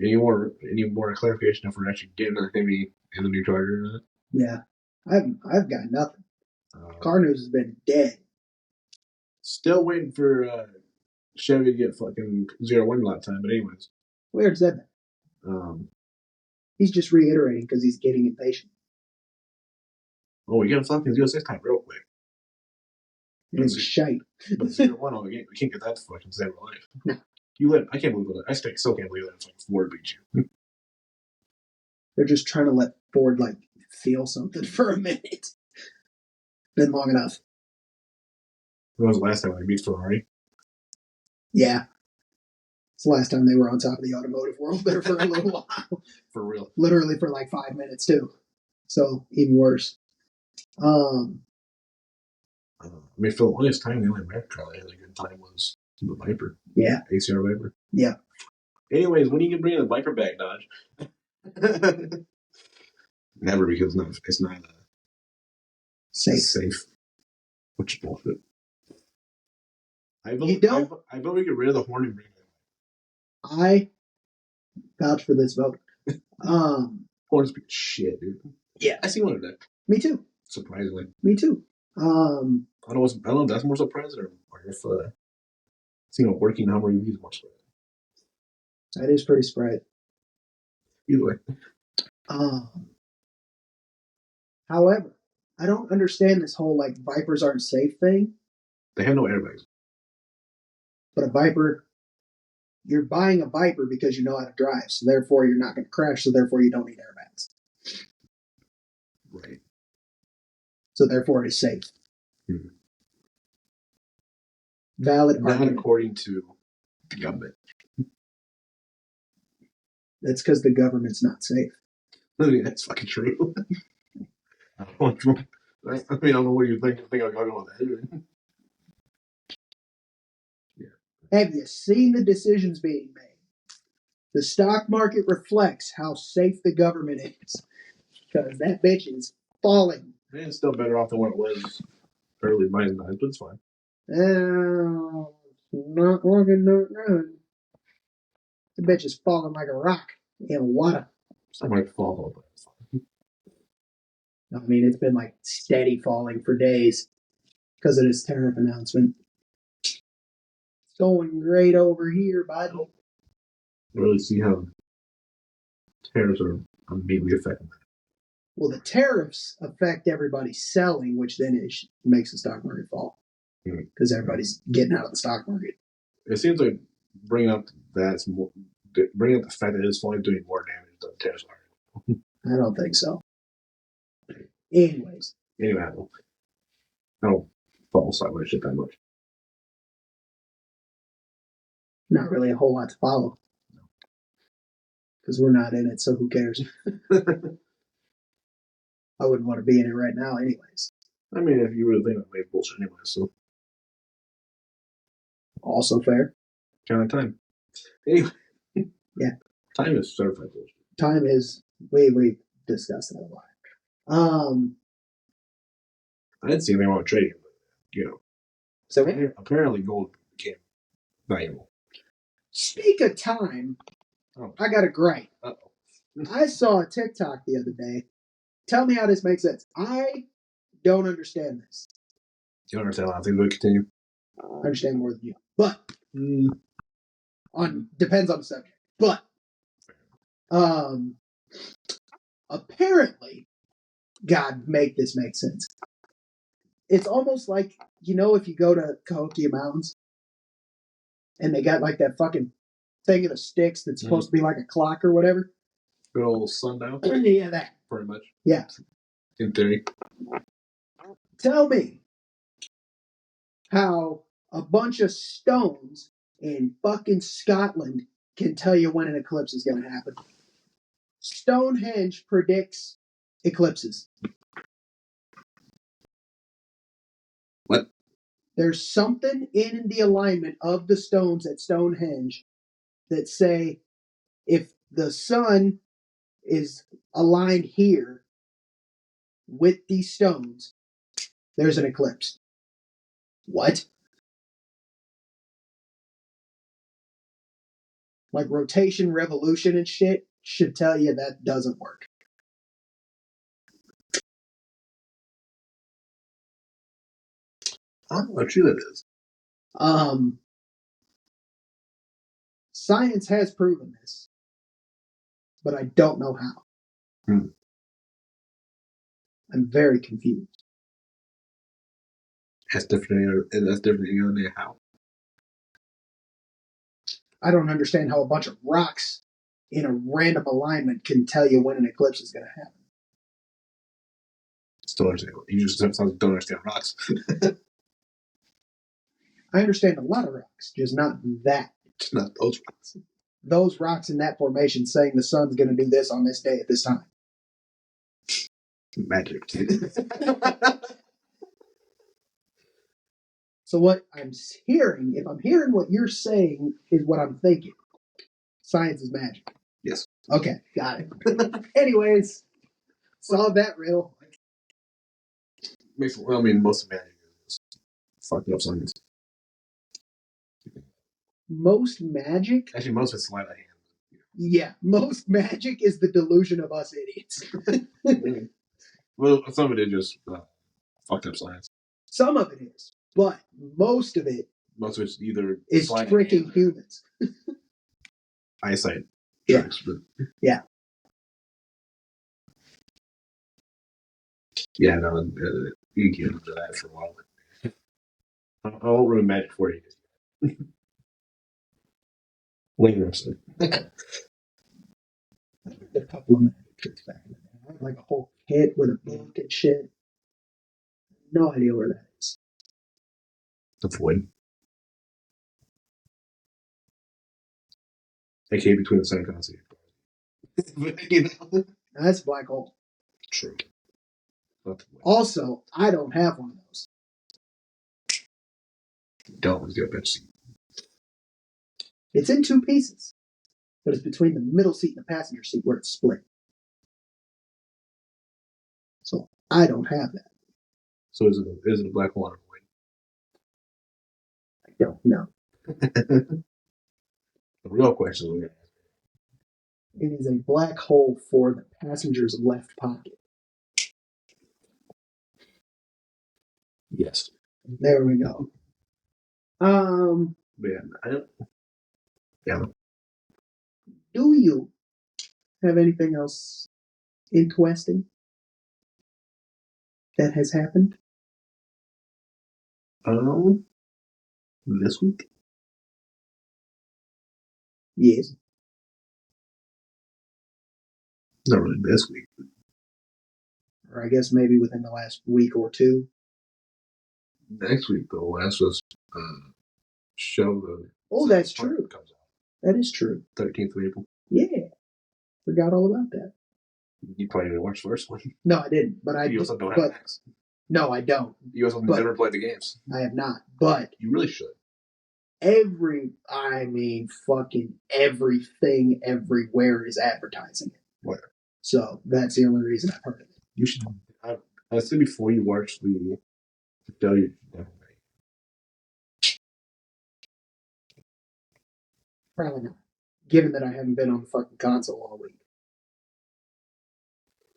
any more clarification if we're actually getting anything in the new Charger or not. Yeah, I've got nothing. Car news has been dead. Still waiting for Chevy to get fucking 0-1 lap time, but anyways. Where's that? He's just reiterating because he's getting impatient. Oh, we got a fucking 0-6 time real quick. It was shite. But 0-1, we can't get that to fucking save our life. No. I can't believe that. I still can't believe that fucking Ford beat you. They're just trying to let Ford like feel something for a minute. Been long enough. When was the last time I beat Ferrari? Yeah. It's the last time they were on top of the automotive world there for a little while. For real. Literally for like 5 minutes too. So even worse. I mean, for the longest time, the only American car that had a good time was the Viper. Yeah. ACR Viper. Yeah. Anyways, when are you gonna bring the Viper back, Dodge? Never, because it's not safe. Which is bullshit. I vote we get rid of the horn and bring it back. I vouch for this vote. Horns be shit, dude. Yeah. I see one of that. Me too. Surprisingly. Me too. I don't know if that's more surprising or if seeing a working Hummer EV is more surprising. That is pretty spread. Either way. However, I don't understand this whole like Vipers aren't safe thing. They have no airbags. But a Viper, you're buying a Viper because you know how to drive, so therefore you're not going to crash, so therefore you don't need airbags. Right. So therefore it is safe. Mm-hmm. Valid Not argument. according to the government. That's because the government's not safe. I mean, that's fucking true. I mean, I don't know what you think I'm talking about that. Yeah. Have you seen the decisions being made? The stock market reflects how safe the government is. Because that bitch is falling. Man, it's still better off than what it was early in my life, but it's fine. Not looking no good. The bitch is falling like a rock in water. Some might fall, but it's fine. I mean, it's been like steady falling for days because of this tariff announcement. It's going great over here, bud. I don't really see how tariffs are immediately affecting that. Well, the tariffs affect everybody selling, which then makes the stock market fall because everybody's getting out of the stock market. It seems like bringing up the fact that it's only doing more damage than tariffs are. I don't think so. Anyways. Anyway, I don't follow stock market shit that much. Not really a whole lot to follow. Because we're not in it, so who cares? I wouldn't want to be in it right now, anyways. I mean, if you really think that made bullshit anyway, so. Also fair. Kind of time. Anyway. Yeah. Time is certified bullshit. Time is. We discussed that a lot. I didn't see anything wrong with trading, but, you know. So apparently gold became valuable. Speak of time, I got a gripe. I saw a TikTok the other day. Tell me how this makes sense. I don't understand this. You don't understand a lot of things, but continue. I understand more than you. But depends on the subject. But apparently, God, make this make sense. It's almost like, if you go to Cahokia Mountains and they got like that fucking thing of the sticks that's supposed to be like a clock or whatever. Good old sundial? Yeah, that. Pretty much. Yeah. In theory. Tell me how a bunch of stones in fucking Scotland can tell you when an eclipse is going to happen. Stonehenge predicts eclipses. What? There's something in the alignment of the stones at Stonehenge that say if the sun is aligned here with these stones, there's an eclipse. What? Like rotation, revolution, and shit should tell you that doesn't work. I don't know how true that is. Science has proven this, but I don't know how. I'm very confused. That's different than how. I don't understand how a bunch of rocks in a random alignment can tell you when an eclipse is going to happen. Still understand. You just sometimes don't understand rocks. I understand a lot of rocks, just not that. Just not those rocks. Those rocks in that formation saying the sun's going to do this on this day at this time. Magic. So what I'm hearing, if I'm hearing what you're saying, is what I'm thinking. Science is magic. Yes. Okay, got it. Anyways, solve that riddle. Most of magic is fucked up science. Most magic? Actually, most of it's sleight of hand. Yeah, most magic is the delusion of us idiots. Well, some of it is just fucked up science. Some of it is, but most of it's either is tricking humans. eyesight. Yeah. Drugs, but Yeah. Yeah, no, you can do that for a while. I won't ruin magic for you. Later, so. A couple of magic tricks back in the day. I had like a whole kit with a book and shit. No idea where that is. Avoid. They came between the same concept. You know? That's a black hole. True. Also, I don't have one of those. Don't get a bench seat. It's in two pieces, but it's between the middle seat and the passenger seat where it's split. So I don't have that. So is it a black hole or a I don't know. void? The real question is, It is a black hole for the passenger's left pocket. yes. There we go. But yeah, I don't. Yeah. Do you have anything else interesting that has happened? This week? Yes. Not really this week. Or I guess maybe within the last week or two. Next week, though, last was show the. Oh, that's true. Comes out That is true. 13th of April. Yeah. Forgot all about that. You probably didn't watch the first one. No, I didn't. But You also don't have Max. No, I don't. You also never played the games. I have not. But You really should. fucking everything everywhere is advertising it. Where? So that's the only reason I've heard of it. You should. I said before you watch the show, you definitely. Probably not. Given that I haven't been on the fucking console all week.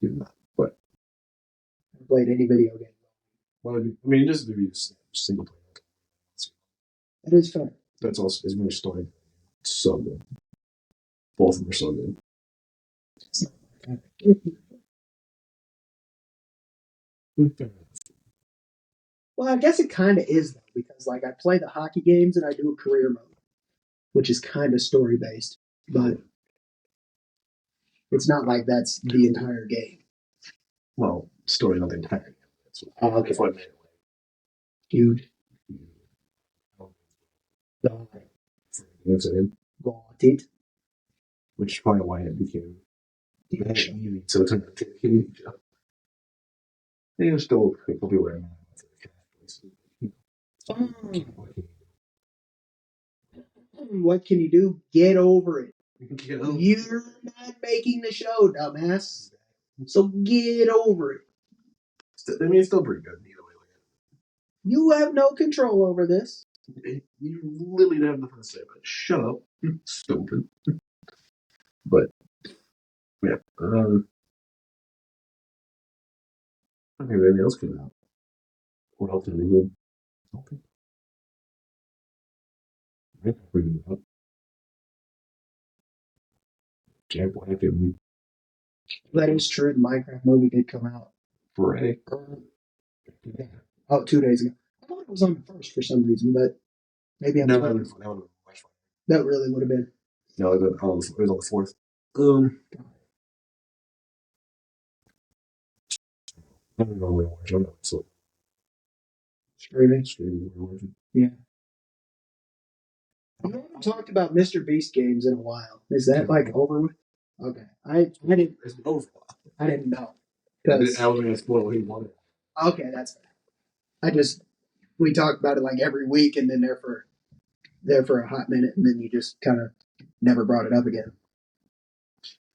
You're not. But I haven't played any video game. well, I mean, just to be single player. That is fair. That's also it's very story. It's so good. Both of them are so good. It's not my kind of game. Well, I guess it kind of is though, because like I play the hockey games and I do a career mode, which is kind of story based, but it's not like that's the entire game. Well, story not the entire game. Okay. That's what I made it. Huge. It's in, Got it. which is probably why it became easy. So it's a TV show. And you're still people be wearing What can you do? Get over it. You know? You're not making the show, dumbass. So get over it. I mean, it's still pretty good either way. You have no control over this. You literally don't have nothing to say about it. Shut up. Stupid. But, yeah. I think anything else came out. What else did we do? Okay. Right, bring it up. Jack Black and That is true. The Minecraft movie did come out. Friday. Yeah. Oh, 2 days ago. I thought it was on the first for some reason, but maybe I'm No, wrong. That really would have been. No, it was on the 4th. I don't know where I watch. I'm not so Streaming. watching. Yeah. I haven't talked about Mr. Beast games in a while. Is that like over with? Okay. I didn't. It's been over. I didn't know. I wasn't going to spoil what he wanted. Okay, that's fair. We talked about it like every week, and then there for a hot minute, and then you just kind of never brought it up again.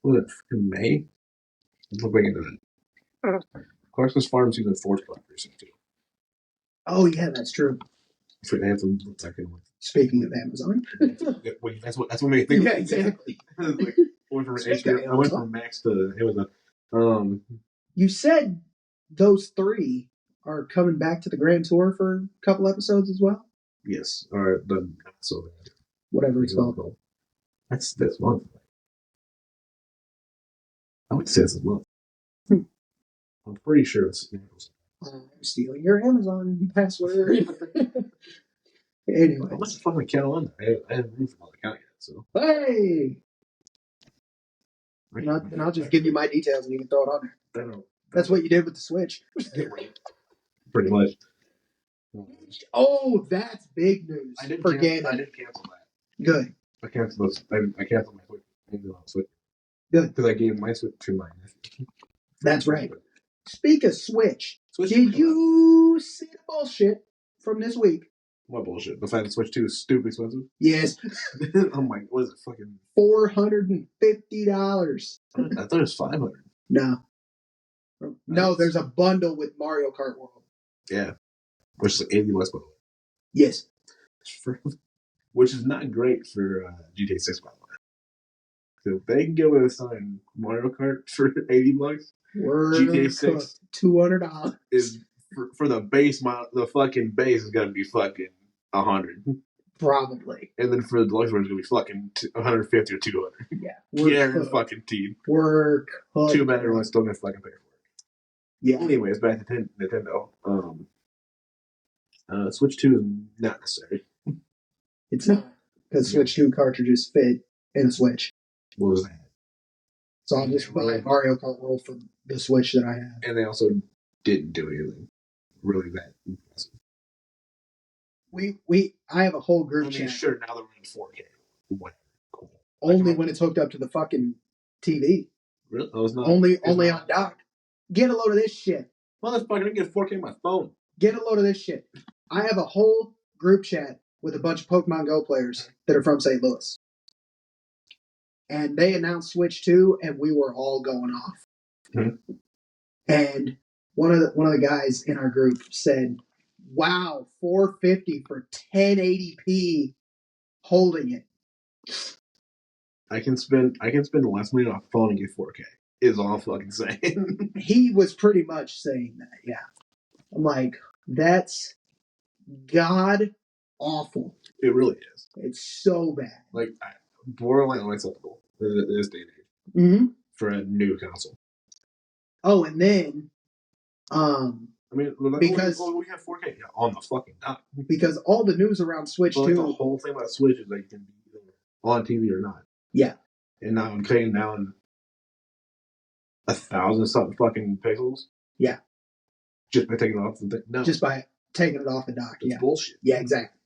What, in May? Look back into it. Carson's Farm season 4 is probably recent too. Oh yeah, that's true. For Anthem, look back into it. Speaking of Amazon. Wait, that's what made me think. Yeah, exactly. Like, I went from Max to Amazon. You said those 3 are coming back to the Grand Tour for a couple episodes as well? Yes. Or the so whatever it's called. That's this month. I would say it's this month. Hmm. I'm pretty sure it's Naples. I'm stealing your Amazon password. I'm Anyways. not fucking account on there. I haven't room for my account yet, so. Hey! And I'll just give you my details and you can throw it on there. That's what you did with the Switch. Pretty much. Oh, that's big news. I did Forget I it. did cancel that. Good. I canceled I canceled my Switch. I canceled my Switch. Good. Because I gave my Switch to my nephew. That's right. Speak of Switch, Switch did you see the bullshit from this week? What bullshit? The fact that Switch 2 is stupid expensive? Yes. I'm like, what is it? Fucking $450. I thought it was 500. No. No, there's a bundle with Mario Kart World. Yeah. Which is 80 less, by the way. Yes. Which is not great for GTA 6, by the way. So if they can get away with selling Mario Kart for $80, GTA 6 $200 is for the base model. The fucking base is gonna be fucking 100, probably, and then for the deluxe version, it's gonna be fucking 150 or 200. Yeah, fucking team. We're cooked. Too bad everyone's still gonna fucking pay for it. Yeah. Anyways, back to Nintendo. Switch 2 is not necessary. It's not, because Switch 2 cartridges fit in a Switch. What was that? So I'll just buy Mario Kart World for the Switch that I have. And they also didn't do anything really that impressive. I have a whole group chat. Sure, now they're in 4K. Whatever. Cool. Only when it's hooked up to the fucking TV. Really? Oh, it's not. Only on dock. Get a load of this shit. Motherfucker, I can get 4K on my phone. Get a load of this shit. I have a whole group chat with a bunch of Pokemon Go players that are from St. Louis. And they announced Switch 2, and we were all going off. Mm-hmm. And one of the guys in our group said, "Wow, $450 for 1080p holding it." I can spend less money on a phone and get 4K. Is all I'm fucking saying. He was pretty much saying that. Yeah, I'm like, that's god awful. It really is. It's so bad. Like borderline unacceptable in this day and age. Mm-hmm. For a new console. Oh, and then, because we have 4K on the fucking dock. Because all the news around Switch 2, the whole thing about Switch is that you can be either on TV or not. Yeah. And now I'm paying down 1,000 something fucking pixels. Yeah. Just by taking it off the thing. No. Just by taking it off the dock. It's bullshit. Yeah, exactly.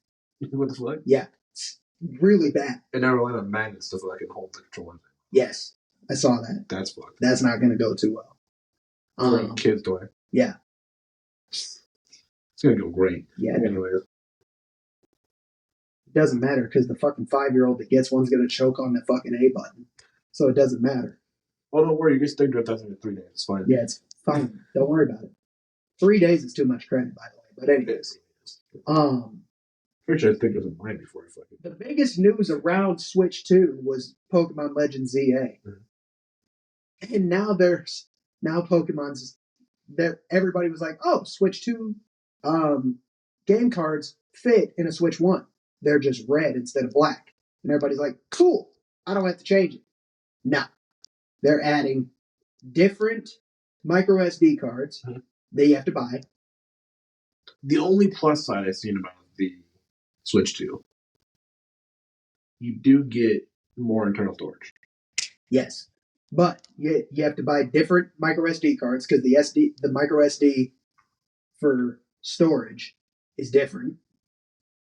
What the fuck? Yeah. It's really bad. And now relying on magnets to fucking hold the controller. Yes. I saw that. That's fucked. That's not going to go too well. For a kid's toy. Yeah. It's going to go great. Yeah. Anyways. It doesn't matter because the fucking 5-year-old that gets one's going to choke on the fucking A button. So it doesn't matter. Oh, don't worry. You can stick drift after 3 days. It's fine. Yeah, it's fine. Don't worry about it. 3 days is too much credit, by the way. But anyways. Pretty sure I think it was mine before I fucking. The biggest news around Switch 2 was Pokemon Legends ZA. Mm-hmm. And now Pokemon's there. Everybody was like, "Oh, Switch 2 game cards fit in a Switch 1. They're just red instead of black." And everybody's like, "Cool, I don't have to change it." No, they're adding different micro SD cards that you have to buy. The only plus side I've seen about the Switch 2, you do get more internal storage. Yes, but you have to buy different micro SD cards because the micro SD for storage is different.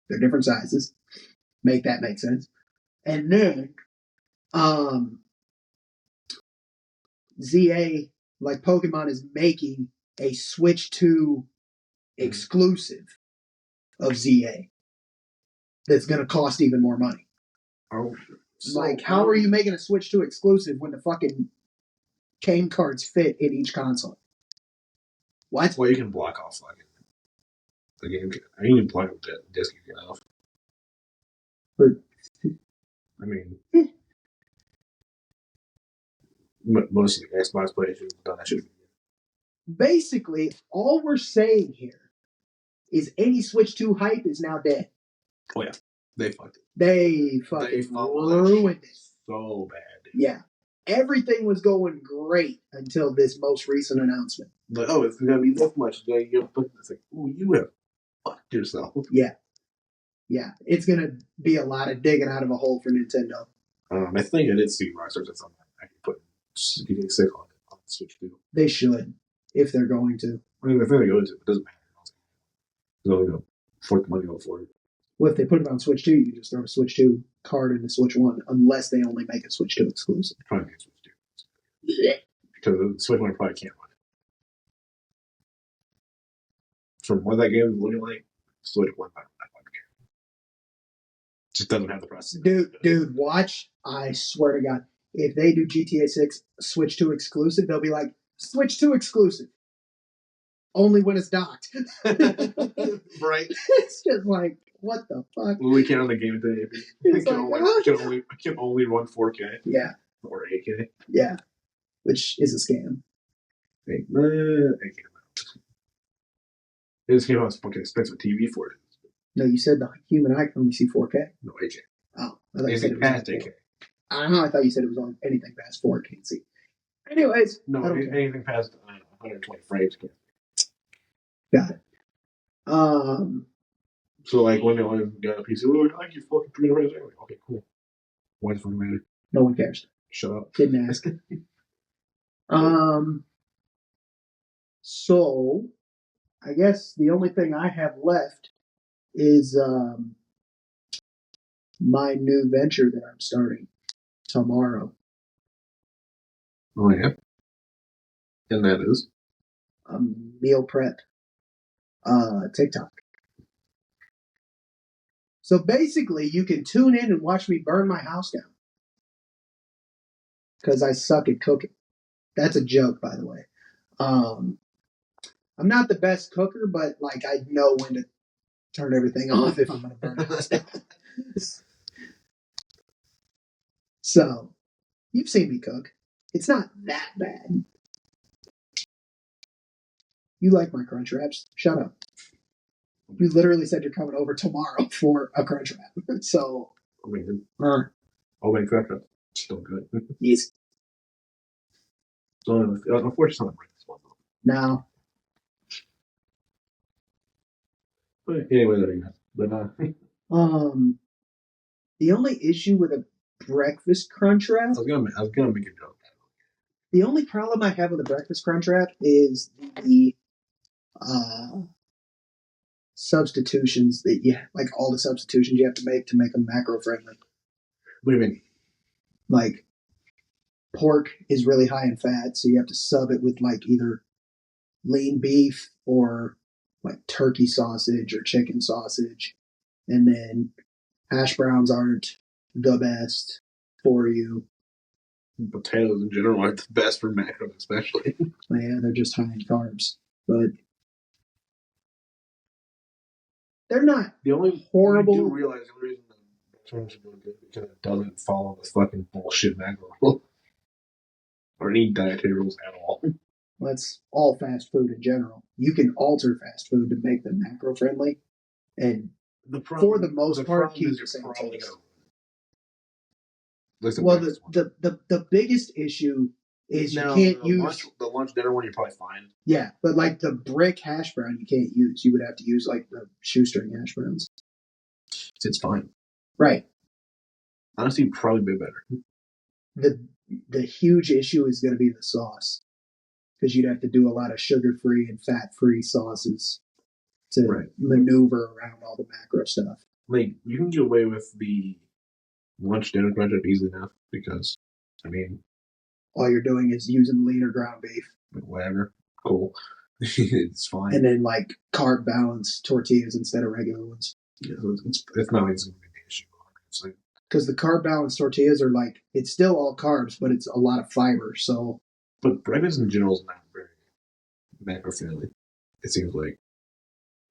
They're different sizes. Make sense. And then, ZA, like Pokemon, is making a Switch 2 exclusive of ZA that's going to cost even more money. Oh, how are you making a Switch 2 exclusive when the fucking game cards fit in each console? What? Well, you can block off fucking the game. I mean, you can block off the disc you get off. I mean, most of the Xbox players have done that shit. Basically, all we're saying here is any Switch 2 hype is now dead. Oh, yeah. They fucked it. They fucking ruined it. So bad. Yeah. Everything was going great until this most recent announcement. Like, oh, it's gonna be this much. Then you put this like, oh, you have fucked yourself. Yeah. Yeah. It's gonna be a lot of digging out of a hole for Nintendo. I think I did see Rockstars at some point. I could put getting sick on it on Switch too. They should, if they're going to. I mean, if they're going to, it doesn't matter. They'll fork the money out for it. Well, if they put it on Switch 2, you can just throw a Switch 2 card into Switch 1, unless they only make a Switch 2 exclusive. Probably make Switch 2. Because the Switch 1 probably can't run it. From what that game is looking like, Switch 1 might not run it. Just doesn't have the processing. Dude, watch. I swear to God. If they do GTA 6 Switch 2 exclusive, they'll be like, Switch 2 exclusive. Only when it's docked. Right. It's just like, what the fuck? Well, we can't on the game today. I can only run 4K. Yeah. Or 8K. Yeah. Which is a scam. 8K. It just came out as a fucking expensive TV for it. No, you said the human eye can only see 4K. No, 8K. Oh, I thought you said Anything it was past 8K. I don't know. I thought you said it was on anything past 4K. See. Anyways. No, anything past 120 frames. Got it. So, like, when they only got a PC, oh, I like you fucking 300 frames. Like, okay, cool. Why does it fucking matter? No one cares. Shut up. Didn't ask. So, I guess the only thing I have left is my new venture that I'm starting tomorrow. Oh, yeah? And that is? Meal prep TikTok. So basically, you can tune in and watch me burn my house down. Because I suck at cooking. That's a joke, by the way. I'm not the best cooker, but like I know when to turn everything off if I'm going to burn the house down. So, you've seen me cook. It's not that bad. You like my crunch wraps? Shut up. You literally said you're coming over tomorrow for a crunch wrap. So, Amazing. I'll make crunch wraps. Still good. Yes. So, unfortunately, I'm this one. No. But anyway, there you go. But, the only issue with a breakfast crunch wrap. I was gonna make a joke. The only problem I have with a breakfast crunch wrap is the substitutions that like all the substitutions you have to make them macro friendly. What do you mean? Like pork is really high in fat, so you have to sub it with like either lean beef or like turkey sausage or chicken sausage, and then hash browns aren't the best for you. Potatoes in general aren't the best for macros, especially. Yeah, they're just high in carbs, but they're not the only horrible. You do realize the reason the returns are doing good because it doesn't follow the fucking bullshit macro rule or any dietary rules at all. Well, that's all fast food in general. You can alter fast food to make them macro friendly, and for the most part, keep the same taste. Well, the biggest issue is you can't use the lunch dinner one. You're probably fine. Yeah, but like the brick hash brown, you can't use. You would have to use like the shoestring hash browns. It's fine, right? Honestly, probably be better. The huge issue is going to be the sauce, because you'd have to do a lot of sugar-free and fat-free sauces to maneuver around all the macro stuff. Like you can get away with the lunch dinner crunch up easily enough because, I mean, all you're doing is using leaner ground beef. Whatever, cool, it's fine. And then like carb balance tortillas instead of regular ones. Yeah, it's not like it's going to be an issue. It's like because the carb balance tortillas are like it's still all carbs, but it's a lot of fiber. So, but breakfast in general is not very macro friendly. It seems like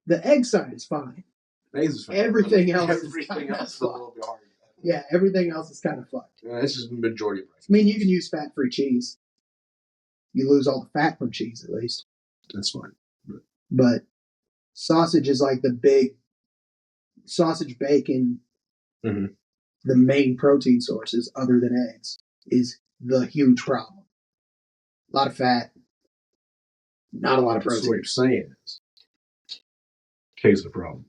the egg side is fine. Eggs is fine. Everything else is a little bit hard. Yeah, everything else is kind of fucked. Yeah, that's just the majority of it. I mean, you can use fat-free cheese. You lose all the fat from cheese, at least. That's fine. But sausage is like the big sausage, bacon, Mm-hmm. the main protein sources other than eggs is the huge problem. A lot of fat, not a lot of protein. So what you're saying is, pigs are a problem.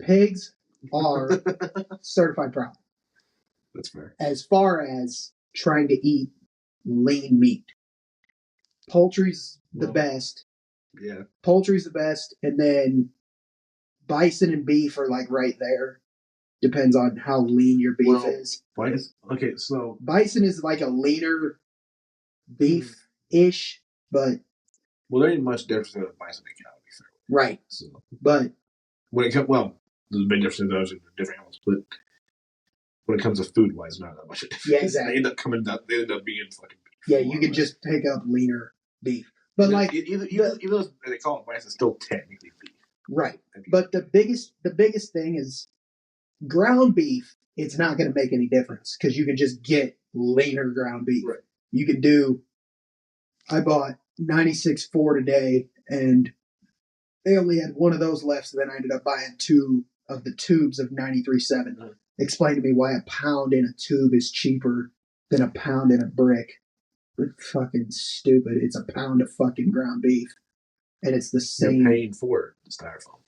Pigs are certified problem. That's fair. As far as trying to eat lean meat, poultry's the best. Yeah. Poultry's the best, and then bison and beef are like right there. Depends on how lean your beef is. Okay, so bison is like a leaner beef-ish, but there ain't much difference between bison and cow. Right. So, but when it comes, there's a big difference in those and different animals, but when it comes to food wise, not that much difference. Yeah, exactly. They end up being fucking beef. Yeah, you can just pick up leaner beef. But even though they call it bison, it's still technically beef. Right. But the biggest thing is ground beef. It's not going to make any difference because you can just get leaner ground beef. Right. You can do. I bought 96.4 today, and they only had one of those left, so then I ended up buying 2 of the tubes of 93.7. Mm-hmm. Explain to me why a pound in a tube is cheaper than a pound in a brick. It's fucking stupid. It's a pound of fucking ground beef, and it's the same. You're paying for the styrofoam.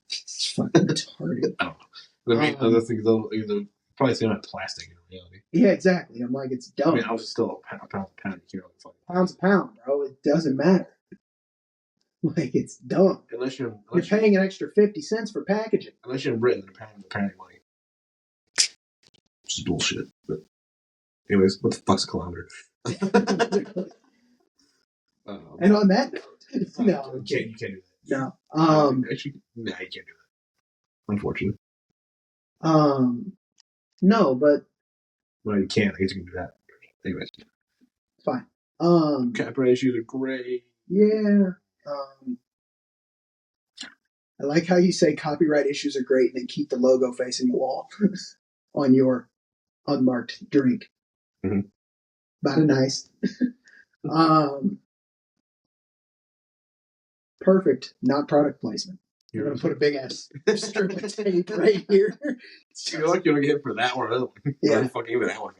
It's fucking retarded. I don't know. I mean, other things, though, probably same amount of plastic in reality. Yeah, exactly. I'm like, it's dumb. I mean, I was still a pound. Pound's a pound, bro. It doesn't matter. Like, it's dumb. Unless you're paying an extra 50 cents for packaging. Unless you're in Britain, they're paying money. Which is bullshit. But anyways, what the fuck's a kilometer? And on that note, no, you can't do that. No. Actually, no, you can't do that. Unfortunately. No, but. Well, you can't. I guess you can do that. Anyways. It's fine. Copyright issues are great. Yeah. I like how you say copyright issues are great and then keep the logo facing the wall on your unmarked drink. Mm-hmm. About a nice. Perfect. Not product placement. You're going to put a big ass strip of tape right here. You're like you're going to get for that one. Yeah. Fucking even that one.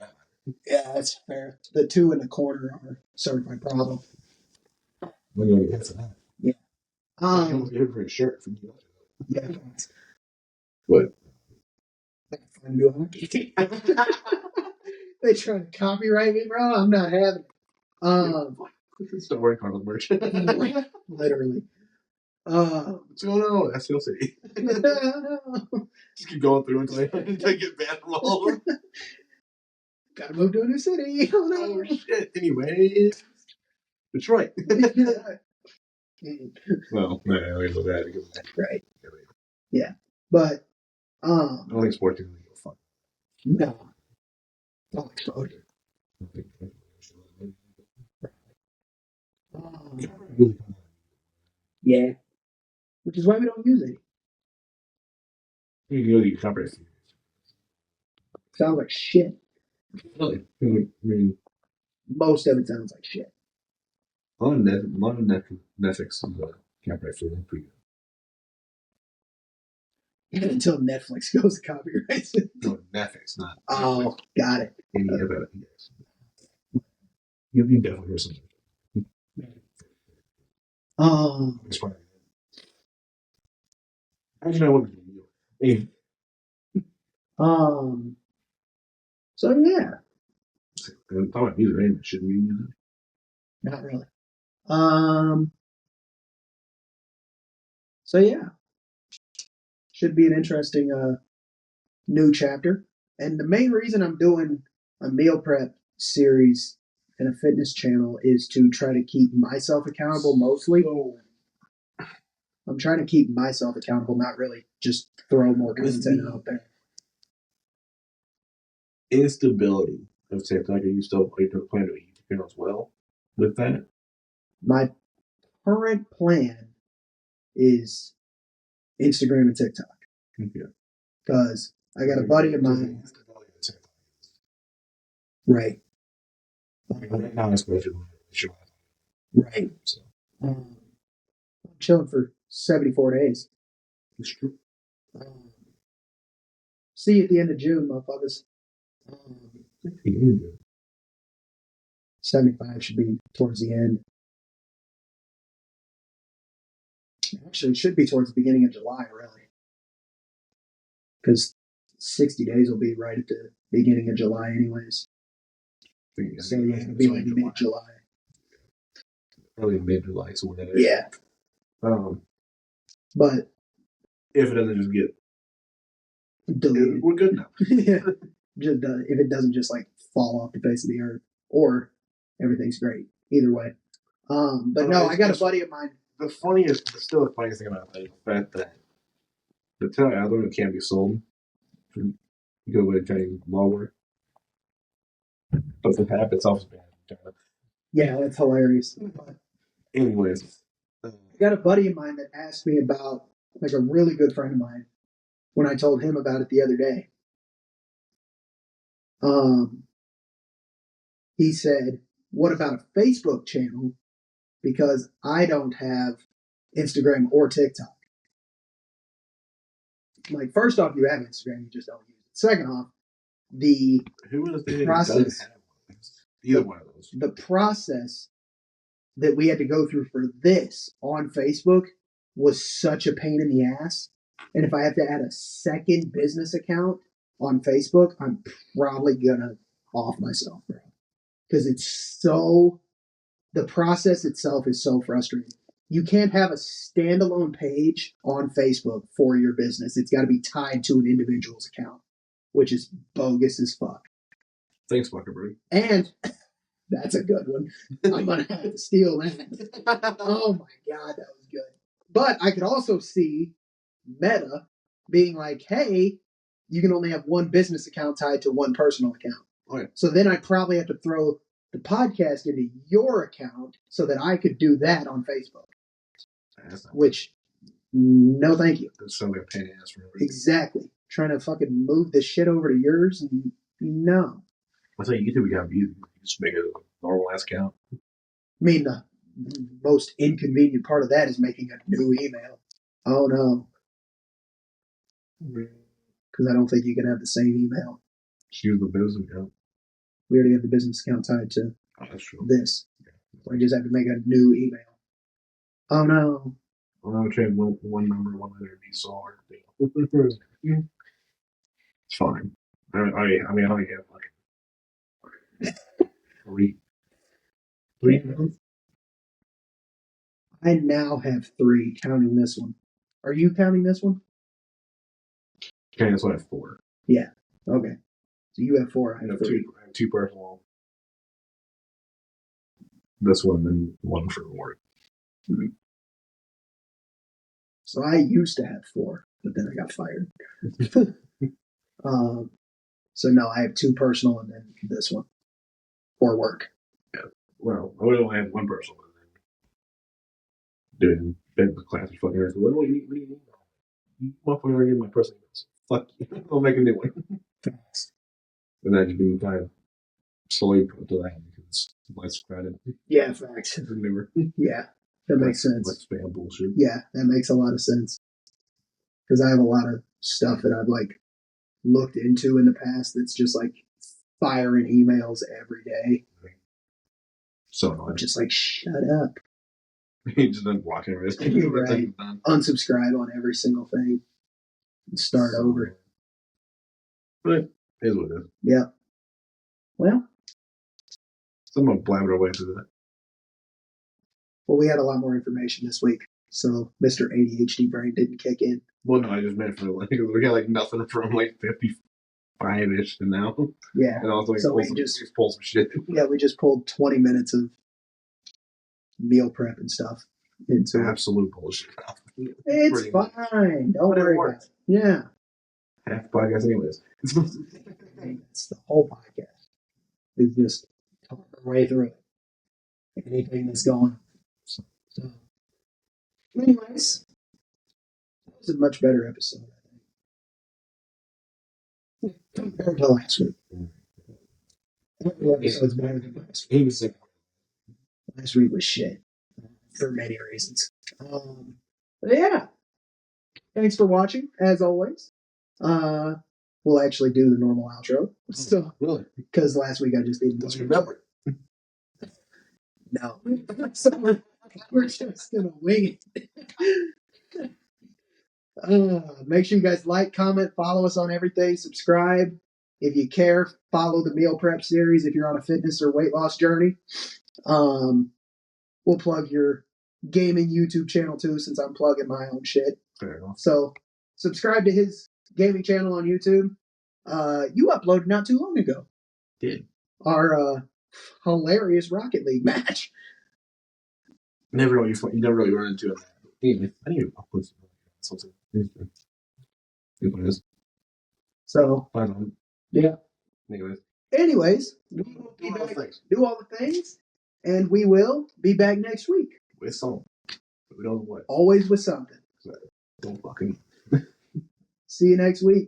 Yeah, that's fair. The 2 in the corner are certified problem. We're going to get for that. Yeah. You almost get it for a shirt. Yeah. What? They trying to copyright me, bro. I'm not having it. Still working on the merch. Literally. What's going on? That's Steel City. Just keep going through until I get banned from all of them. Gotta move to a new city. Oh, no. Oh shit. Anyway, Detroit. Well, no, that. Right. Yeah. But I don't think sports is going to go fun. No. All exposure. Yeah. Which is why we don't use it. You can copyright. Sounds like shit. Really? I mean, most of it sounds like shit. A lot of Netflix is copyright free. Pretty good. Even until Netflix goes to copyright. No, Netflix, not. Oh, got it. Any of it, yes. You definitely hear something. Actually, I wouldn't do you. So yeah. I'm talking about music, right? Shouldn't be music. Not really. So yeah. Should be an interesting new chapter. And the main reason I'm doing a meal prep series and a fitness channel is to try to keep myself accountable mostly. I'm trying to keep myself accountable, not really just throw more content out there. Instability of TikTok. Are you planning to eat YouTube as well with that? My current plan is Instagram and TikTok. Okay. Because I got a buddy of mine. Right. Right now, it's going to Right. So, I'm chilling for 74 days. It's true. See you at the end of June, motherfuckers. 75 should be towards the end. Actually, it should be towards the beginning of July, really. Because 60 days will be right at the beginning of July, anyways. So yeah, it'll be like mid-July. Early mid-July, so whatever. Yeah. But if it doesn't just get deleted, we're good now. Yeah. Just if it doesn't just like fall off the face of the earth, or everything's great. Either way. But no, I got a buddy of mine. Still the funniest thing about that is the fact that the telealgorithm can't be sold because of the Chinese malware. But the app itself is banned. Yeah, that's hilarious. Anyways, I got a buddy of mine that asked me about, like a really good friend of mine, when I told him about it the other day. He said, "What about a Facebook channel? Because I don't have Instagram or TikTok." Like, first off, you have Instagram, you just don't use it. Second off, the process, either one of those, the process that we had to go through for this on Facebook was such a pain in the ass. And if I have to add a second business account on Facebook, I'm probably gonna off myself, bro. Because the process itself is so frustrating. You can't have a standalone page on Facebook for your business. It's got to be tied to an individual's account, which is bogus as fuck. Thanks, Zuckerberg. And that's a good one. I'm going to have to steal that. Oh my God, that was good. But I could also see Meta being like, hey, you can only have one business account tied to one personal account. Oh, yeah. So then I'd probably have to throw the podcast into your account so that I could do that on Facebook. Which, no thank you. That sounds like a pain in the ass for everybody. Exactly. Trying to fucking move this shit over to yours, and no. I think YouTube, you just make a normal ass account. I mean, the most inconvenient part of that is making a new email. Oh no. Because I don't think you can have the same email. Just use the business account. We already have the business account tied to this. So I just have to make a new email. Oh no. Well, I would change one number, one letter, be solved. It's fine. I only have like three months. I now have 3, counting this one. Are you counting this one? Okay, so I have 4. Yeah. Okay. So you have 4. I have 3. I have 2 personal. This one, and one for work. Mm-hmm. So I used to have 4, but then I got fired. So no, I have 2 personal and then this one for work. Yeah. Well, I would only have 1 personal. Doing business class or fucking everything. What do you need? You motherfucker give my personal emails. Fuck you. I'll make a new one. Fast. And that just being kind of slowly put to that because it's less crowded. Yeah, facts. Yeah, that makes sense. Like spam bullshit. Yeah, that makes a lot of sense. Because I have a lot of stuff that I've like looked into in the past that's just like firing emails every day. So annoying. I'm just like, shut up. You just unblock everything. Right. Unsubscribe on every single thing. And start over. But it is what it is. Yeah. Well. Someone blabbered away through that. Well, we had a lot more information this week, so Mr. ADHD brain didn't kick in. Well, no, I just meant for like we got like nothing from like 55-ish to now. Yeah. And also so we just pulled some shit. Yeah, we just pulled 20 minutes of meal prep and stuff. It's absolute bullshit. It's fine. Don't worry about it. Yeah. Half the podcast anyways. It's the whole podcast. It's just talking our way through it. Anything that's going. So, anyways, it was a much better episode, I think. Compared to last week. Every episode's better than last week. Last week was shit. For many reasons. But yeah. Thanks for watching, as always. we'll actually do the normal outro. So, Really? because last week I just didn't remember. No. So we're just gonna wing it. Make sure you guys like, comment, follow us on everything, subscribe. If you care, follow the meal prep series if you're on a fitness or weight loss journey. We'll plug your gaming YouTube channel too, since I'm plugging my own shit. Fair enough. So subscribe to his gaming channel on YouTube. You uploaded not too long ago. Did. Our hilarious Rocket League match. Never know you never really run into it. Anyway, I need to upload something. So yeah. Anyways, we will be back, do all the things, and we will be back next week. With something. We don't know what. Always with something. Don't fucking. See you next week.